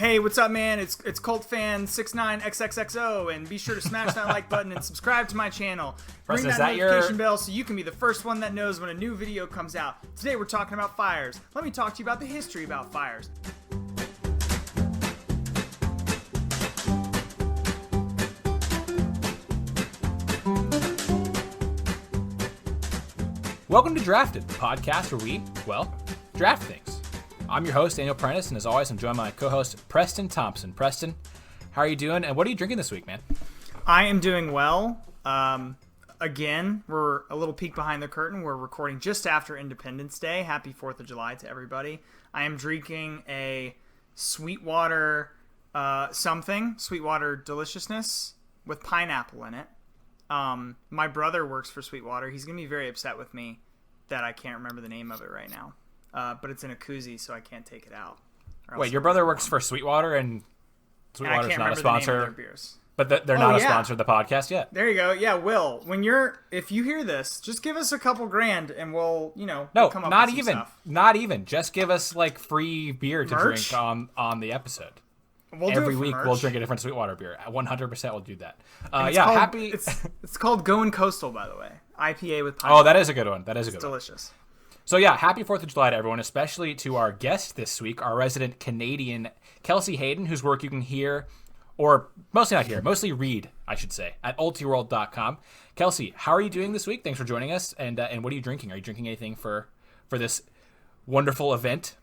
Hey, what's up, man? It's Cult Fan 69XXXO, and be sure to smash that like button and subscribe to my channel. Ring that notification bell so you can be the first one that knows when a new video comes out. Today we're talking about fires. Let me talk to you about the history about fires. Welcome to Drafted, the podcast where we, draft things. I'm your host, Daniel Prentice, and as always, I'm joined by my co-host, Preston Thompson. Preston, how are you doing, and what are you drinking this week, man? I am doing well. Again, we're a little peek behind the curtain. We're recording just after Independence Day. Happy 4th of July to everybody. I am drinking a Sweetwater Sweetwater Deliciousness with pineapple in it. My brother works for Sweetwater. He's going to be very upset with me that I can't remember the name of it right now. But it's in a koozie, so I can't take it out. Wait, your brother works for Sweetwater, and Sweetwater's not a sponsor, but they're not a sponsor of the podcast yet. There you go. Yeah, Will, if you hear this, just give us a couple grand, and we'll come up with some stuff. Not even. Just give us like free beer to drink on the episode. Every week we'll drink a different Sweetwater beer. 100% we'll do that. It's called Going Coastal, by the way. IPA with pineapple. Oh, that is a good one. It's delicious. So yeah, happy 4th of July to everyone, especially to our guest this week, our resident Canadian, Kelsey Hayden, whose work you can hear, or mostly not hear, mostly read, I should say, at ultiworld.com. Kelsey, how are you doing this week? Thanks for joining us. And what are you drinking? Are you drinking anything for this wonderful event?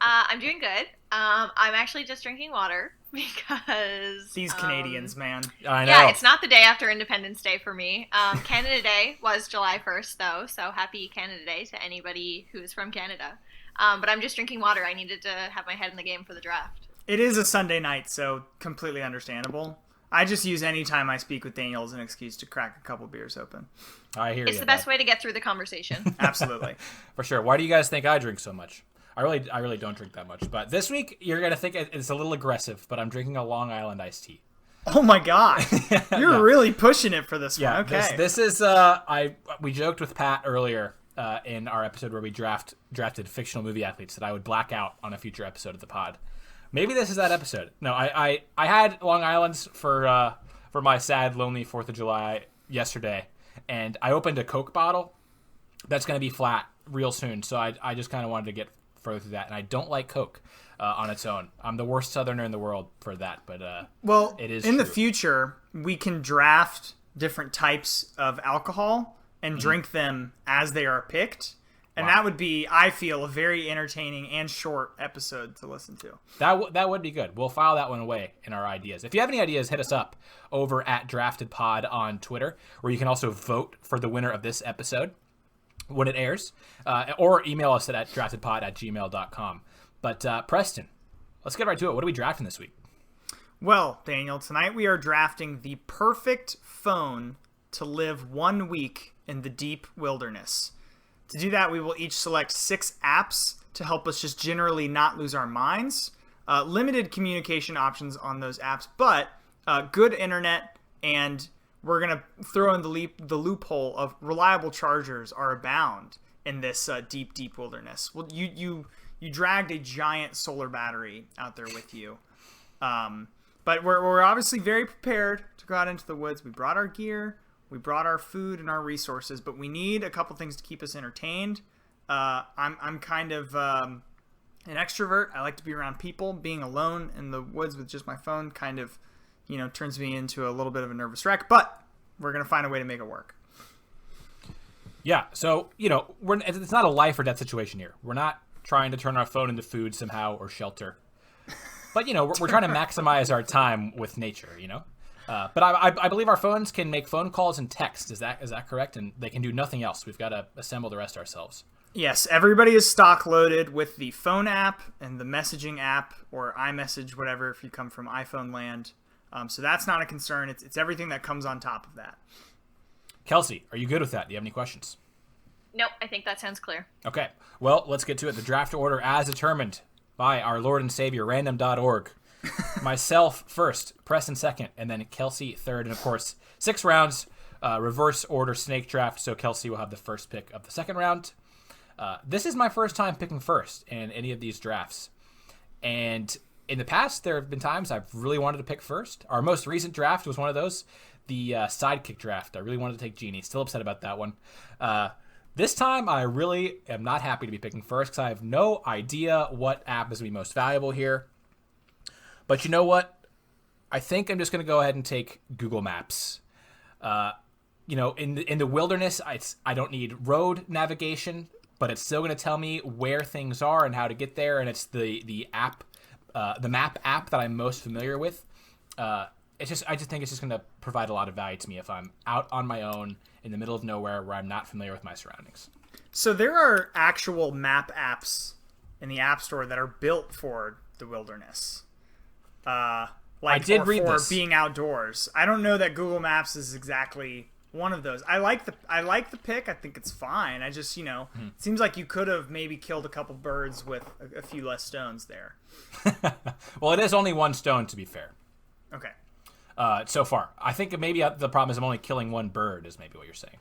I'm doing good. I'm actually just drinking water because... These Canadians, man. I know. Yeah, it's not the day after Independence Day for me. Canada Day was July 1st, though, so happy Canada Day to anybody who is from Canada. But I'm just drinking water. I needed to have my head in the game for the draft. It is a Sunday night, so completely understandable. I just use any time I speak with Daniel as an excuse to crack a couple beers open. I hear you. It's the best way to get through the conversation. Absolutely. For sure. Why do you guys think I drink so much? I really don't drink that much. But this week, you're going to think it's a little aggressive, but I'm drinking a Long Island iced tea. Oh my God. You're really pushing it for this one. Okay. This is, we joked with Pat earlier in our episode where we drafted fictional movie athletes that I would black out on a future episode of the pod. Maybe this is that episode. No, I had Long Island's for my sad, lonely 4th of July yesterday, and I opened a Coke bottle that's going to be flat real soon, so I just kind of wanted to get further through that, and I don't like Coke on its own. I'm the worst Southerner in the world for that, but it is in true. The future, we can draft different types of alcohol and drink them as they are picked, and that would be, I feel, a very entertaining and short episode to listen to. That would be good. We'll file that one away in our ideas. If you have any ideas, hit us up over at DraftedPod on Twitter, where you can also vote for the winner of this episode when it airs, or email us at draftedpod@gmail.com. But Preston, let's get right to it. What are we drafting this week? Well, Daniel, tonight we are drafting the perfect phone to live 1 week in the deep wilderness. To do that, we will each select 6 apps to help us just generally not lose our minds. Limited communication options on those apps, but good internet, and we're going to throw in the loophole of reliable chargers are abound in this deep, deep wilderness. Well, you dragged a giant solar battery out there with you. But we're obviously very prepared to go out into the woods. We brought our gear, we brought our food and our resources, but we need a couple things to keep us entertained. I'm kind of an extrovert. I like to be around people. Being alone in the woods with just my phone kind of turns me into a little bit of a nervous wreck, but we're going to find a way to make it work. Yeah, so, it's not a life or death situation here. We're not trying to turn our phone into food somehow or shelter. But, we're trying to maximize our time with nature, But I believe our phones can make phone calls and text. Is that correct? And they can do nothing else. We've got to assemble the rest ourselves. Yes, everybody is stock loaded with the phone app and the messaging app, or iMessage, whatever, if you come from iPhone land. So that's not a concern. It's everything that comes on top of that. Kelsey, are you good with that? Do you have any questions? Nope, I think that sounds clear. Okay, well, let's get to it. The draft order as determined by our Lord and Savior, random.org. Myself first, Preston second, and then Kelsey third. And, of course, 6 rounds, reverse order snake draft, so Kelsey will have the first pick of the second round. This is my first time picking first in any of these drafts. And in the past, there have been times I've really wanted to pick first. Our most recent draft was one of those, the sidekick draft. I really wanted to take Genie. Still upset about that one. This time, I really am not happy to be picking first because I have no idea what app is going to be most valuable here. But you know what? I think I'm just going to go ahead and take Google Maps. In the wilderness, I don't need road navigation, but it's still going to tell me where things are and how to get there. And it's the app, the map app that I'm most familiar with. I just think it's just going to provide a lot of value to me if I'm out on my own in the middle of nowhere where I'm not familiar with my surroundings. So there are actual map apps in the App Store that are built for the wilderness. I did read this. Being outdoors. I don't know that Google Maps is exactly one of those. I like the pick. I think it's fine. I just, it seems like you could have maybe killed a couple birds with a few less stones there. Well, it is only one stone, to be fair. Okay. So far. I think maybe the problem is I'm only killing one bird is maybe what you're saying.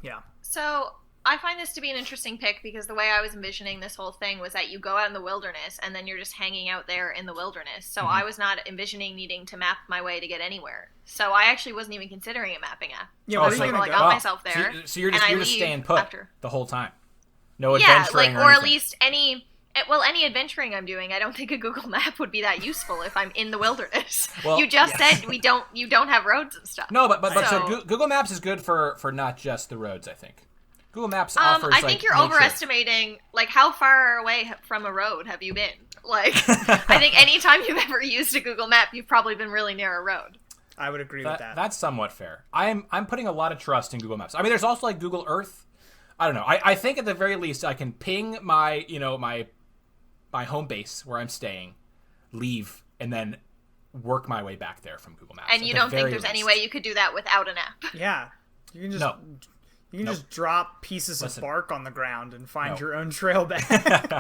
Yeah. So I find this to be an interesting pick because the way I was envisioning this whole thing was that you go out in the wilderness and then you're just hanging out there in the wilderness. So I was not envisioning needing to map my way to get anywhere. So I actually wasn't even considering a mapping app. Yeah, where are you I got myself there. So you're just staying put the whole time. No adventuring or at least any adventuring I'm doing, I don't think a Google Map would be that useful if I'm in the wilderness. Well, you just said you don't have roads and stuff. No, but so Google Maps is good for not just the roads, I think. Google Maps offers I think you're overestimating how far away from a road have you been? I think anytime you've ever used a Google Map, you've probably been really near a road. I would agree with that. That's somewhat fair. I'm putting a lot of trust in Google Maps. I mean, there's also Google Earth. I don't know. I think at the very least I can ping my my home base where I'm staying, leave, and then work my way back there from Google Maps. And you don't think there's any way you could do that without an app? Yeah. You can just just drop pieces of bark on the ground and find your own trail back.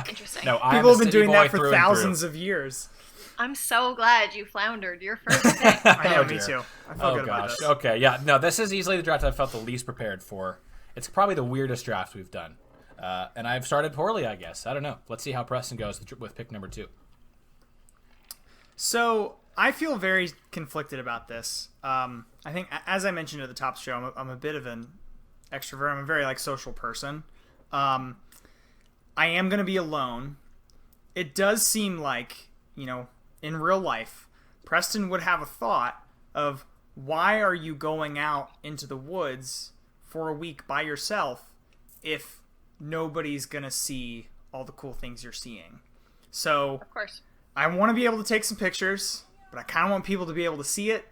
Interesting. No, people have been doing that for thousands of years. I'm so glad you floundered your first pick. I know, me too. I feel good about this. Okay, yeah. No, this is easily the draft I felt the least prepared for. It's probably the weirdest draft we've done. And I've started poorly, I guess. I don't know. Let's see how Preston goes with pick number 2. So I feel very conflicted about this. I think, as I mentioned at the top of the show, I'm a bit of an extrovert. I'm a very social person. I am going to be alone. It does seem like, in real life, Preston would have a thought of, why are you going out into the woods for a week by yourself if nobody's going to see all the cool things you're seeing? So, of course, I want to be able to take some pictures, but I kind of want people to be able to see it.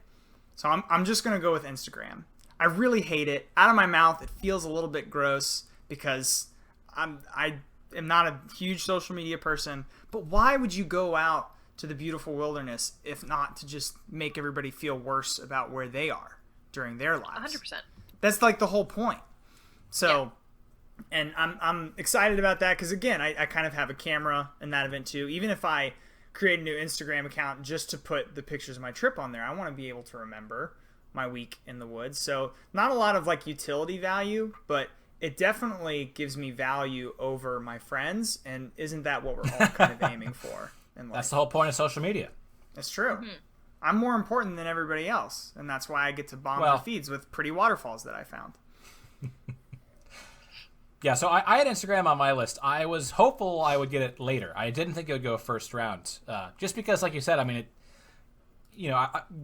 So I'm just going to go with Instagram. I really hate it. Out of my mouth, it feels a little bit gross because I am not a huge social media person. But why would you go out to the beautiful wilderness if not to just make everybody feel worse about where they are during their lives? 100%. That's the whole point. So, and I'm excited about that because, again, I kind of have a camera in that event too. Even if I create a new Instagram account just to put the pictures of my trip on there, I want to be able to remember my week in the woods. So not a lot of utility value, but it definitely gives me value over my friends. And isn't that what we're all kind of aiming for in life? That's the whole point of social media. That's true. Mm-hmm. I'm more important than everybody else, and that's why I get to bomb their feeds with pretty waterfalls that I found. Yeah, so I had Instagram on my list. I was hopeful I would get it later. I didn't think it would go first round, just because, like you said, I mean,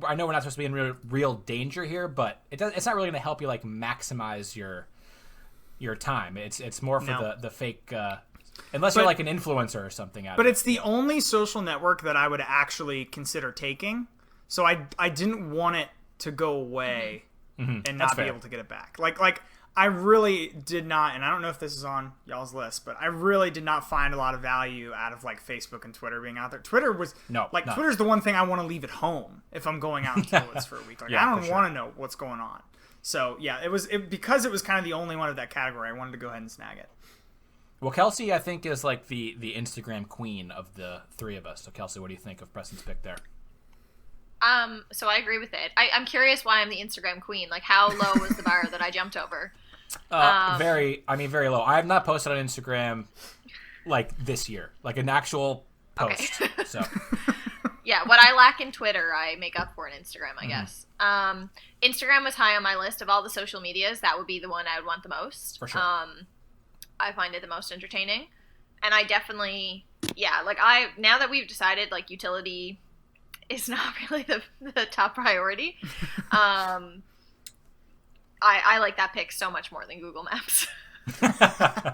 I know we're not supposed to be in real danger here, but it's not really going to help you maximize your time. It's more for the fake. Unless you're an influencer or something. But it's the only social network that I would actually consider taking. So I didn't want it to go away and not be able to get it back. I really did not, and I don't know if this is on y'all's list, but I really did not find a lot of value out of Facebook and Twitter being out there. Twitter was Twitter's the one thing I want to leave at home if I'm going out into the woods for a week. I don't want to know what's going on. So yeah, because it was kind of the only one of that category. I wanted to go ahead and snag it. Well, Kelsey, I think, is the Instagram queen of the three of us. So, Kelsey, what do you think of Preston's pick there? So I agree with it. I'm curious why I'm the Instagram queen. How low was the bar that I jumped over? Very low. I have not posted on Instagram this year, an actual post. Okay. So Yeah, what I lack in Twitter, I make up for in Instagram, I guess. Instagram was high on my list of all the social medias. That would be the one I would want the most. For sure. I find it the most entertaining. And I definitely, now that we've decided, like, utility is not really the top priority, I like that pick so much more than Google Maps.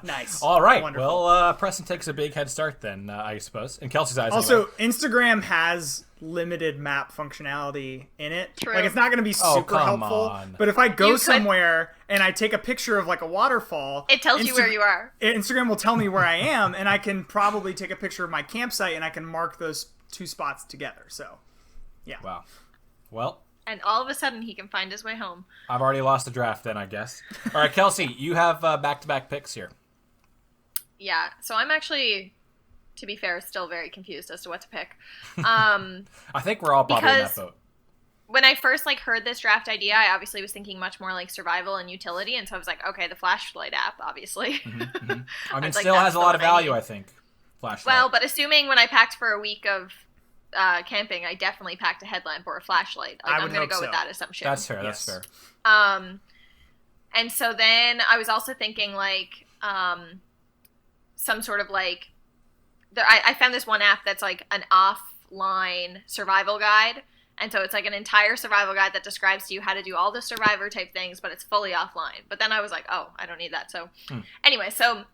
Nice. All right. Wonderful. Well, Preston takes a big head start then, I suppose. In Kelsey's eyes. Also, anyway. Instagram has limited map functionality in it. True. Like, it's not going to be super come helpful. on. But if I go You could- somewhere and I take a picture of, like, a waterfall... It tells you where you are. Instagram will tell me where I am, and I can probably take a picture of my campsite, and I can mark those two spots together. So, yeah. Wow. Well, And all of a sudden, he can find his way home. I've already lost the draft then, I guess. All right, Kelsey, you have back-to-back picks here. Yeah, so I'm actually, to be fair, still very confused as to what to pick. I think we're all probably in that because- boat. When I first heard this draft idea, I obviously was thinking much more like survival and utility, and so I was like, okay, the flashlight app, obviously. I mean, I'd like still that has a still lot of what I value, need. I think. Flashlight. Well, but assuming when I packed for a week of camping, I definitely packed a headlamp or a flashlight. I I'm would going to hope go with so. that assumption. That's fair. Yes. That's fair. And so then I was also thinking some sort of I found this one app that's like an offline survival guide. And so it's like an entire survival guide that describes to you how to do all the survivor type things, but it's fully offline. But then I was like, oh, I don't need that. So anyway, so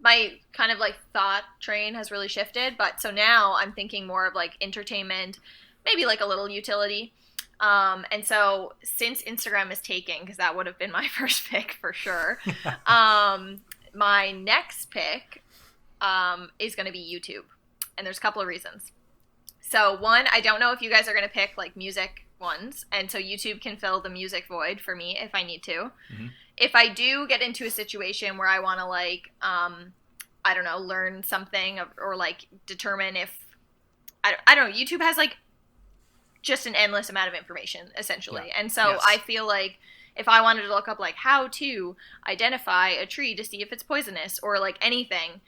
my kind of thought train has really shifted. But so now I'm thinking more of entertainment, maybe a little utility. And so since Instagram is taking, because that would have been my first pick for sure, my next pick is going to be YouTube. And there's a couple of reasons. So one, I don't know if you guys are going to pick music ones. And so YouTube can fill the music void for me if I need to. Mm-hmm. If I do get into a situation where I want to I don't know, learn something or determine if, I don't know, YouTube has just an endless amount of information essentially. Yeah. And so Yes. I feel like if I wanted to look up how to identify a tree to see if it's poisonous or anything,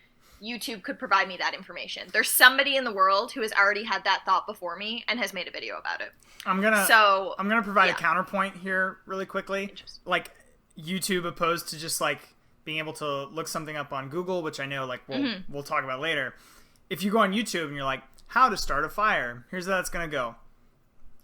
YouTube could provide me that information. There's somebody in the world who has already had that thought before me and has made a video about it. I'm gonna provide a counterpoint here really quickly. Interesting. YouTube opposed to just being able to look something up on Google, which I know we'll talk about later. If you go on YouTube and you're like, how to start a fire, here's how it's gonna go.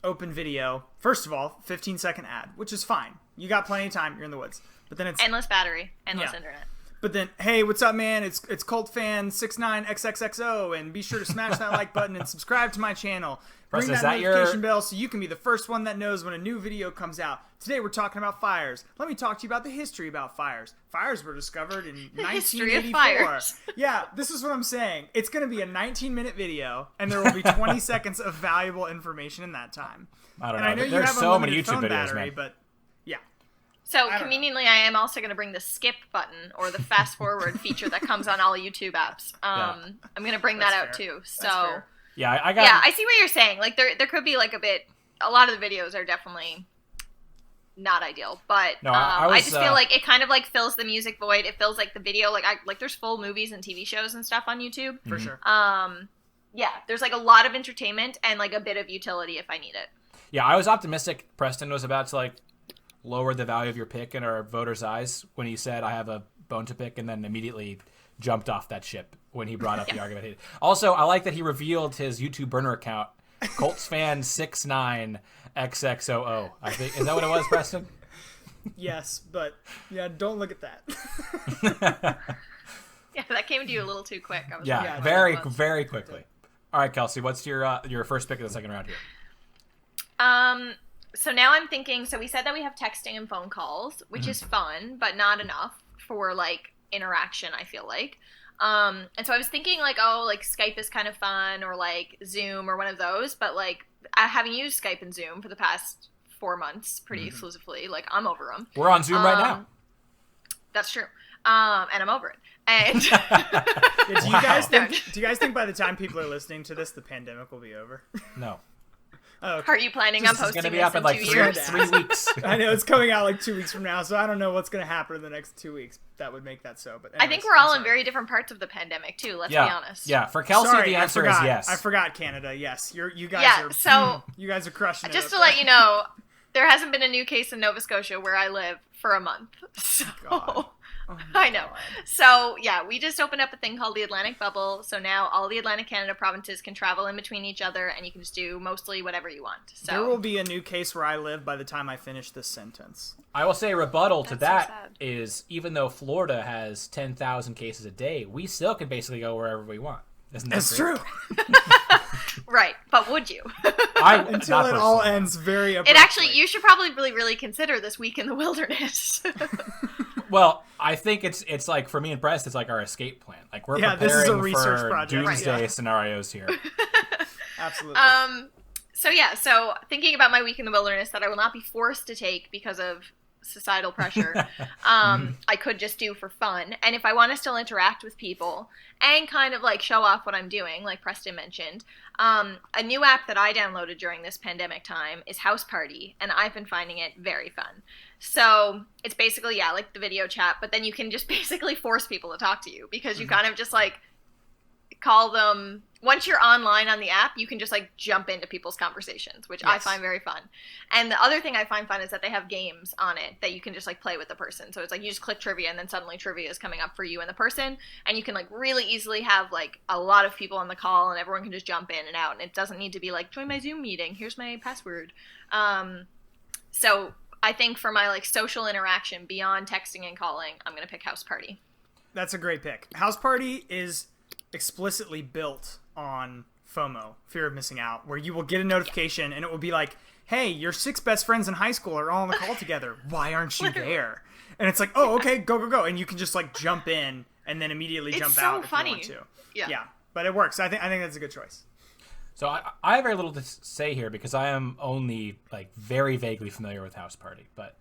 Open video. First of all, 15-second ad, which is fine. You got plenty of time. You're in the woods. But then it's Endless battery, endless Yeah. internet. But then, hey, what's up, man? It's Cult Fan 69XXXO, and be sure to smash that like button and subscribe to my channel. Ring Preston, is that that notification bell so you can be the first one that knows when a new video comes out. Today we're talking about fires. Let me talk to you about the history about fires. Fires were discovered in history of 1984. fires. Yeah, this is what I'm saying. It's going to be a 19-minute video, and there will be 20 seconds of valuable information in that time. I don't And know. I know you There's have so unlimited many YouTube phone videos, battery, man. but yeah. So don't conveniently, I am also going to bring the skip button or the fast forward feature that comes on all YouTube apps. I'm going to bring that That's out fair. too. So That's fair. Yeah, I got. yeah, I see what you're saying. There could be a lot of the videos are definitely not ideal, but No, I was, I just feel it kind of fills the music void. It feels like the video, there's full movies and TV shows and stuff on YouTube. For sure. Yeah, there's a lot of entertainment and a bit of utility if I need it. Yeah, I was optimistic Preston was about to lower the value of your pick in our voters' eyes when he said I have a bone to pick, and then immediately jumped off that ship when he brought up the argument. Also, I like that he revealed his YouTube burner account, Colts fan 69XXOO. I think is that what it was, Preston? Yes, but yeah, don't look at that. Yeah, that came to you a little too quick. I was Yeah, like, very, what it was. very quickly. All right, Kelsey, what's your first pick of the second round here? So now I'm thinking, so we said that we have texting and phone calls, which is fun, but not enough for interaction, I feel like. And so I was thinking Skype is kind of fun or Zoom or one of those, but having used Skype and Zoom for the past 4 months pretty exclusively, I'm over them. We're on Zoom right now. That's true. And I'm over it. And Yeah, do Wow. you guys think by the time people are listening to this, the pandemic will be over? No. Oh, Are you planning on This is posting going to be this up in in like 2 three, years? 3 weeks. I know it's coming out like 2 weeks from now, so I don't know what's going to happen in the next 2 weeks. That would make that so. But anyways, I think we're all I'm in sorry. very different parts of the pandemic too. Let's Yeah, be honest. yeah. For Kelsey, Sorry, the I answer forgot. is yes. I forgot Canada. Yes, you guys Yeah, are. so- you guys are crushing it. Just up to there. let you know, there hasn't been a new case in Nova Scotia where I live for a month. So God. Oh my I know. God. So yeah, we just opened up a thing called the Atlantic Bubble. So now all the Atlantic Canada provinces can travel in between each other, and you can just do mostly whatever you want. So There will be a new case where I live by the time I finish this sentence. I will say a rebuttal to That's so that sad. is even though Florida has 10,000 cases a day, we still can basically go wherever we want. Isn't that That's great? true. right, but would you? Until not it all personally. ends very It abruptly. actually, you should probably really consider this week in the wilderness. Well, I think it's like for me and Brest, it's like our escape plan. Like we're Yeah, this is a preparing research for project. doomsday Right. Yeah. scenarios here. Absolutely. So thinking about my week in the wilderness that I will not be forced to take because of societal pressure, I could just do for fun. And if I want to still interact with people and kind of like show off what I'm doing, like Preston mentioned, a new app that I downloaded during this pandemic time is House Party, and I've been finding it very fun. So it's basically, yeah, like the video chat, but then you can just basically force people to talk to you because you kind of just like call them. Once you're online on the app, you can just like jump into people's conversations, which I Yes. find very fun. And the other thing I find fun is that they have games on it that you can just like play with the person. So it's like you just click trivia and then suddenly trivia is coming up for you and the person, and you can like really easily have like a lot of people on the call and everyone can just jump in and out, and it doesn't need to be like join my Zoom meeting, here's my password. So I think for my like social interaction beyond texting and calling, I'm going to pick House Party. That's a great pick. House Party is explicitly built on FOMO, fear of missing out, where you will get a notification and it will be like, hey, your 6 best friends in high school are all on the call together. Why aren't you there? And it's like, oh, okay, go. And you can just like jump in and then immediately It's jump so out if funny. you want to. Yeah. But it works. I think that's a good choice. So I have very little to say here because I am only like very vaguely familiar with House Party. But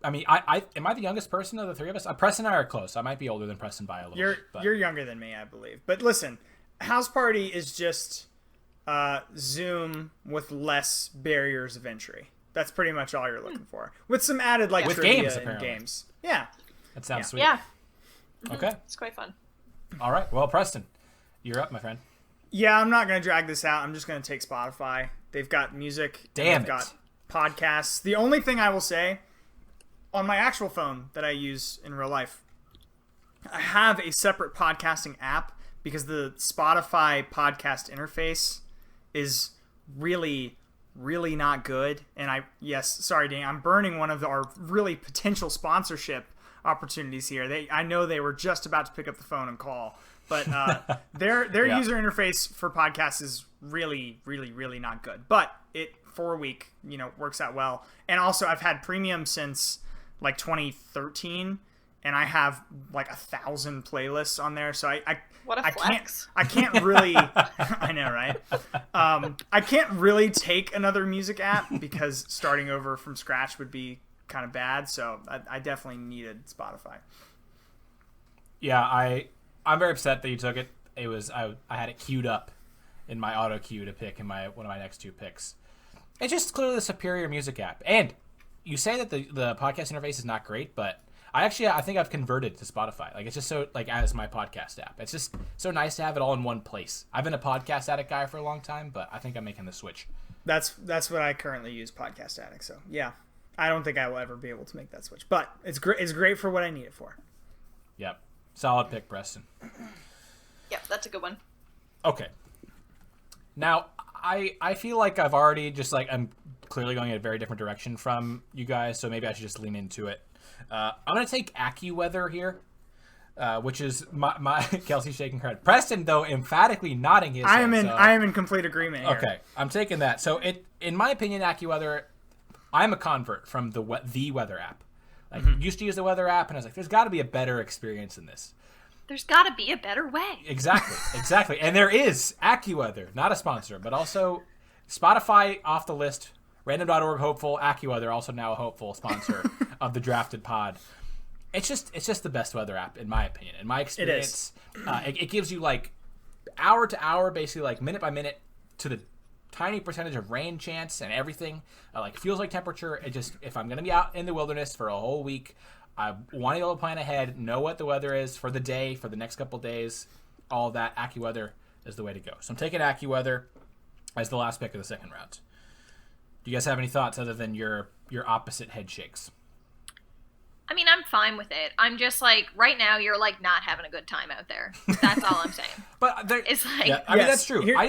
I mean, I am I the youngest person of the three of us? Preston and I are close. I might be older than Preston by a little bit. But You're younger than me, I believe. But listen, House Party is just Zoom with less barriers of entry. That's pretty much all you're looking for, with some added like With trivia games, and apparently. games. Yeah. that sounds Yeah. sweet. Yeah. Okay. It's quite fun. All right. Well, Preston, you're up, my friend. Yeah, I'm not going to drag this out. I'm just going to take Spotify. They've got music. Damn They've it. got podcasts. The only thing I will say, on my actual phone that I use in real life, I have a separate podcasting app because the Spotify podcast interface is really, really not good. And sorry, Dan, I'm burning one of our really potential sponsorship opportunities here. I know they were just about to pick up the phone and call. But their Yeah. user interface for podcasts is really, really, really not good. But it, for a week, works out well. And also, I've had premium since like 2013, and I have like 1,000 playlists on there. So What a flex. I can't really. I know, right? I can't really take another music app because starting over from scratch would be kind of bad. So I definitely needed Spotify. Yeah, I'm very upset that you took it. It was I had it queued up in my auto queue to pick in one of my next 2 picks. It's just clearly the superior music app. And you say that the podcast interface is not great, but I think I've converted to Spotify. Like it's just so like as my podcast app. It's just so nice to have it all in one place. I've been a podcast addict guy for a long time, but I think I'm making the switch. That's what I currently use, Podcast Addict. So yeah, I don't think I will ever be able to make that switch, but it's great. It's great for what I need it for. Yep. Solid pick, Preston. Yep, that's a good one. Okay. Now, I feel like I've already just like I'm clearly going in a very different direction from you guys, so maybe I should just lean into it. I'm going to take AccuWeather here, which is my Kelsey shaking her head. Preston, though, emphatically nodding his head. I am in complete agreement here. Okay, I'm taking that. So in my opinion, AccuWeather, I'm a convert from the weather app. Like used to use the weather app, and I was like, there's got to be a better experience than this. There's got to be a better way. Exactly. And there is AccuWeather, not a sponsor, but also Spotify off the list. Random.org hopeful, AccuWeather also now a hopeful sponsor of the Drafted Pod. It's just the best weather app in my opinion. In my experience, it gives you like hour to hour, basically like minute by minute to the tiny percentage of rain chance and everything. Like feels like temperature. It just, if I'm going to be out in the wilderness for a whole week, I want to be able to plan ahead, know what the weather is for the day, for the next couple days. All of that, AccuWeather is the way to go. So I'm taking AccuWeather as the last pick of the second round. Do you guys have any thoughts other than your opposite head shakes? I mean, I'm fine with it. I'm just like, right now, you're like not having a good time out there. That's all I'm saying. But it's like, yeah, I mean, that's true. I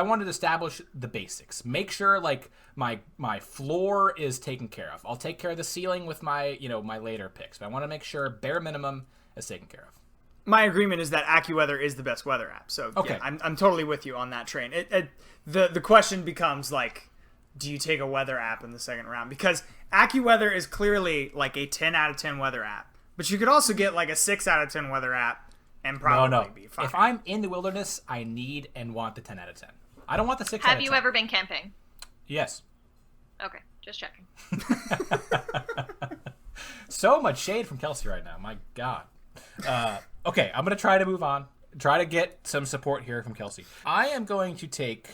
wanted to establish the basics. Make sure like my floor is taken care of. I'll take care of the ceiling with my my later picks. But I want to make sure bare minimum is taken care of. My agreement is that AccuWeather is the best weather app. So okay. Yeah, I'm totally with you on that train. The question becomes like, do you take a weather app in the second round? Because AccuWeather is clearly like a 10 out of 10 weather app. But you could also get like a 6 out of 10 weather app and probably be fine. If I'm in the wilderness, I need and want the 10 out of 10. I don't want the 6 out of 10. Have you ever been camping? Yes. Okay, just checking. So much shade from Kelsey right now. My God. Okay, I'm going to try to move on. Try to get some support here from Kelsey. I am going to take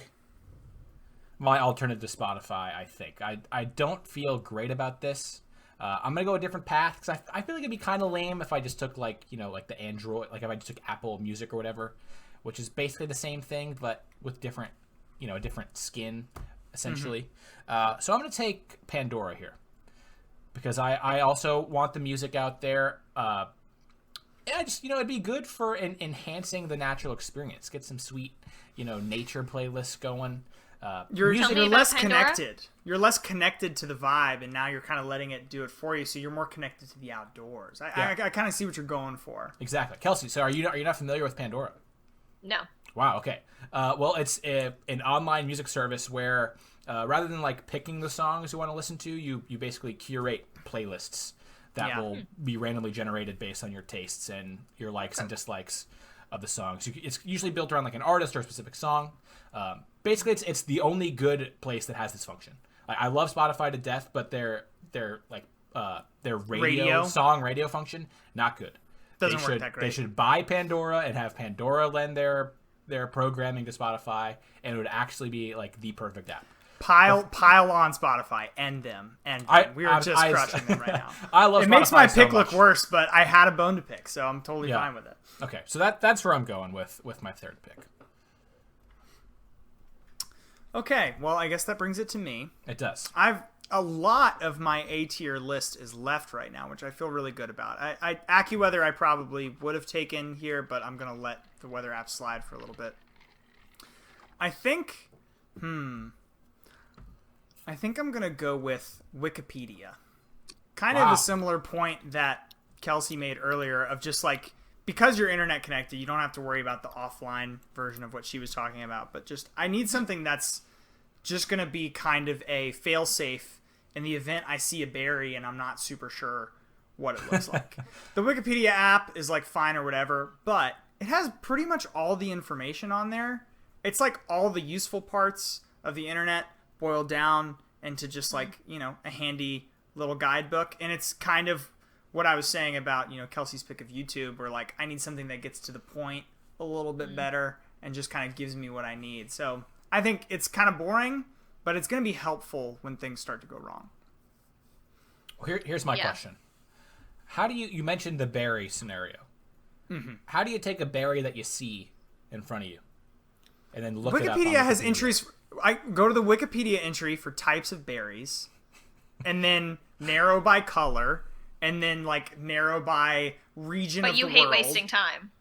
my alternative to Spotify, I think. I don't feel great about this. I'm going to go a different path because I feel like it'd be kind of lame if I just took like the Android, like if I just took Apple Music or whatever, which is basically the same thing, but with different, a different skin, essentially. Mm-hmm. So I'm going to take Pandora here because I also want the music out there. Yeah, just, it'd be good for enhancing the natural experience. Get some sweet, nature playlists going. You're less connected. You're less connected to the vibe, and now you're kind of letting it do it for you, so you're more connected to the outdoors. I kind of see what you're going for. Exactly. Kelsey, so are you not familiar with Pandora? No. Wow, okay. Well, it's an online music service where rather than like picking the songs you want to listen to, you basically curate playlists that will be randomly generated based on your tastes and your likes and dislikes of the songs. It's usually built around like an artist or a specific song. Basically, it's the only good place that has this function. I love Spotify to death, but their radio function, not good. Doesn't work that great. They should buy Pandora and have Pandora lend their programming to Spotify, and it would actually be like the perfect app. Pile on Spotify, end them. We are just crushing them right now. I love Spotify. It makes my so pick look worse, but I had a bone to pick, so I'm totally fine with it. Okay, so that's where I'm going with my third pick. Okay, well, I guess that brings it to me. It does. A lot of my A tier list is left right now, which I feel really good about. AccuWeather I probably would have taken here, but I'm gonna let the weather app slide for a little bit. I think I'm going to go with Wikipedia. Kind of a similar point that Kelsey made earlier of just like, because you're internet connected, you don't have to worry about the offline version of what she was talking about. But just, I need something that's just going to be kind of a fail-safe in the event I see a berry and I'm not super sure what it looks like. The Wikipedia app is like fine or whatever, but it has pretty much all the information on there. It's like all the useful parts of the internet boiled down into just like, a handy little guidebook. And it's kind of what I was saying about, Kelsey's pick of YouTube, where like I need something that gets to the point a little bit better and just kind of gives me what I need. So I think it's kind of boring, but it's going to be helpful when things start to go wrong. Well, here's my question. How do you mentioned the berry scenario. Mm-hmm. How do you take a berry that you see in front of you and then look it up? Wikipedia has entries. I go to the Wikipedia entry for types of berries, and then narrow by color, and then like narrow by region of the world. But you hate wasting time.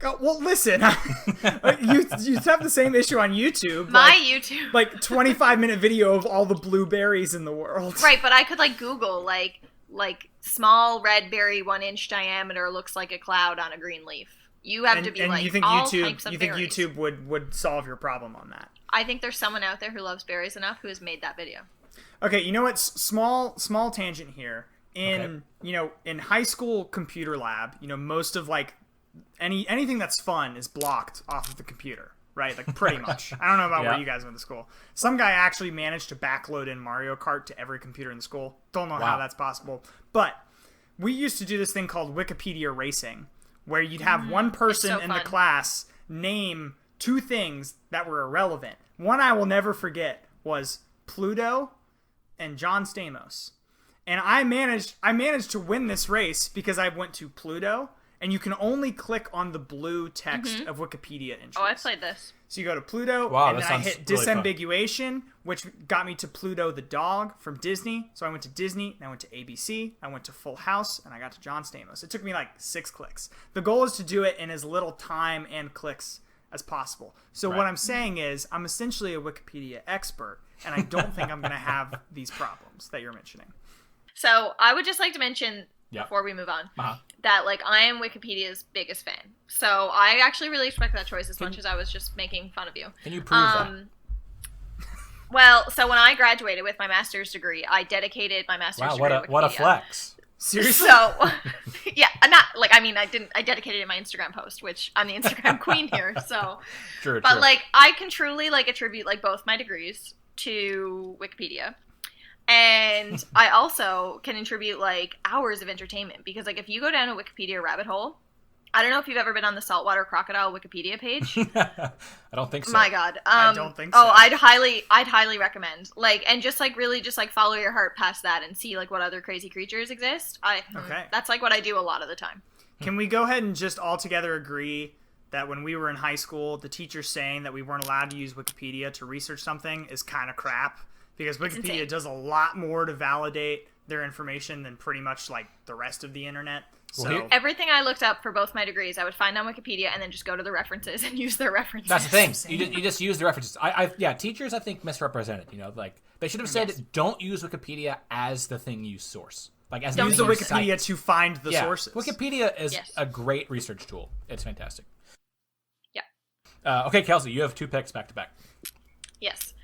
Oh, well, listen, you have the same issue on YouTube. YouTube. Like 25-minute video of all the blueberries in the world. Right, but I could like Google like small red berry 1-inch diameter looks like a cloud on a green leaf. You have to be like, you think all YouTube, types of you think berries. YouTube would solve your problem on that? I think there's someone out there who loves berries enough who has made that video. Okay, you know what? Small tangent here. In high school computer lab, most of like anything that's fun is blocked off of the computer, right? Like pretty much. I don't know about where you guys went to school. Some guy actually managed to backload in Mario Kart to every computer in the school. Don't know how that's possible. But we used to do this thing called Wikipedia racing, where you'd have one person in the class name two things that were irrelevant. One I will never forget was Pluto and John Stamos. And I managed to win this race because I went to Pluto, and you can only click on the blue text of Wikipedia entries. Oh, I played this. So you go to Pluto, and then I hit really disambiguation, which got me to Pluto the dog from Disney. So I went to Disney, and I went to ABC, I went to Full House, and I got to John Stamos. It took me like 6 clicks. The goal is to do it in as little time and clicks as possible. So what I'm saying is I'm essentially a Wikipedia expert, and I don't think I'm going to have these problems that you're mentioning. So I would just like to mention, before we move on, that like I am Wikipedia's biggest fan. So I actually really respect that choice as much as I was just making fun of you. Can you prove that? Well, so when I graduated with my master's degree, I dedicated my master's degree to Wikipedia. What a flex. Seriously? So, yeah, I dedicated it in my Instagram post, which I'm the Instagram queen here, so. True. But, like, I can truly, like, attribute, like, both my degrees to Wikipedia. And I also can attribute, like, hours of entertainment. Because, like, if you go down a Wikipedia rabbit hole, I don't know if you've ever been on the Saltwater Crocodile Wikipedia page. I don't think so. My God. I don't think so. Oh, I'd highly recommend. Like, and just, like, really just, like, follow your heart past that and see, like, what other crazy creatures exist. Okay. That's, like, what I do a lot of the time. Can we go ahead and just all together agree that when we were in high school, the teacher saying that we weren't allowed to use Wikipedia to research something is kind of crap? Because Wikipedia does a lot more to validate their information than pretty much, like, the rest of the internet. So everything I looked up for both my degrees, I would find on Wikipedia and then just go to the references and use their references. That's the thing. You just use the references. Teachers I think misrepresented. You know, like they should have said, don't use Wikipedia as the thing you source. Like as use the Wikipedia to find the sources. Wikipedia is a great research tool. It's fantastic. Yeah. Okay, Kelsey, you have 2 picks back to back. Yes.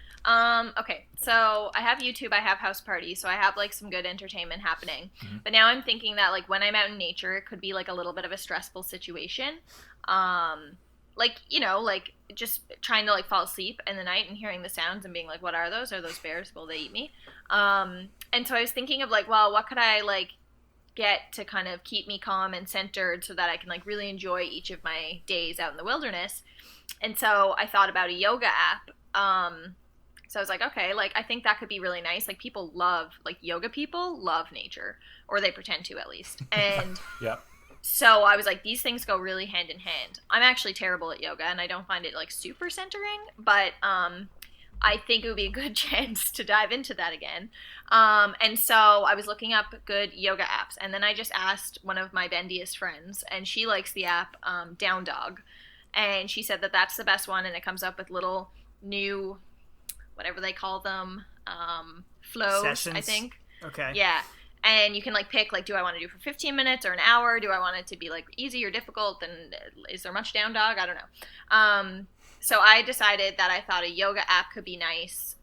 Okay, so I have YouTube, I have House Party, so I have, like, some good entertainment happening. But now I'm thinking that, like, when I'm out in nature, it could be, like, a little bit of a stressful situation. Like, you know, like, just trying to, like, fall asleep in the night and hearing the sounds and being like, what are those? Are those bears? Will they eat me? And so I was thinking of, like, well, what could I, like, get to kind of keep me calm and centered so that I can, like, really enjoy each of my days out in the wilderness? And so I thought about a yoga app. So I was like, okay, like, I think that could be really nice. Like, people love, like, yoga people love nature, or they pretend to at least. And so I was like, these things go really hand in hand. I'm actually terrible at yoga, and I don't find it, like, super centering, but I think it would be a good chance to dive into that again. And so I was looking up good yoga apps, and then I just asked one of my bendiest friends, and she likes the app Down Dog, and she said that that's the best one, and it comes up with little new, whatever they call them, flows, sessions, I think. Okay. Yeah. And you can, like, pick, like, do I want to do for 15 minutes or an hour? Do I want it to be, like, easy or difficult? And is there much down dog? I don't know. So I decided that I thought a yoga app could be nice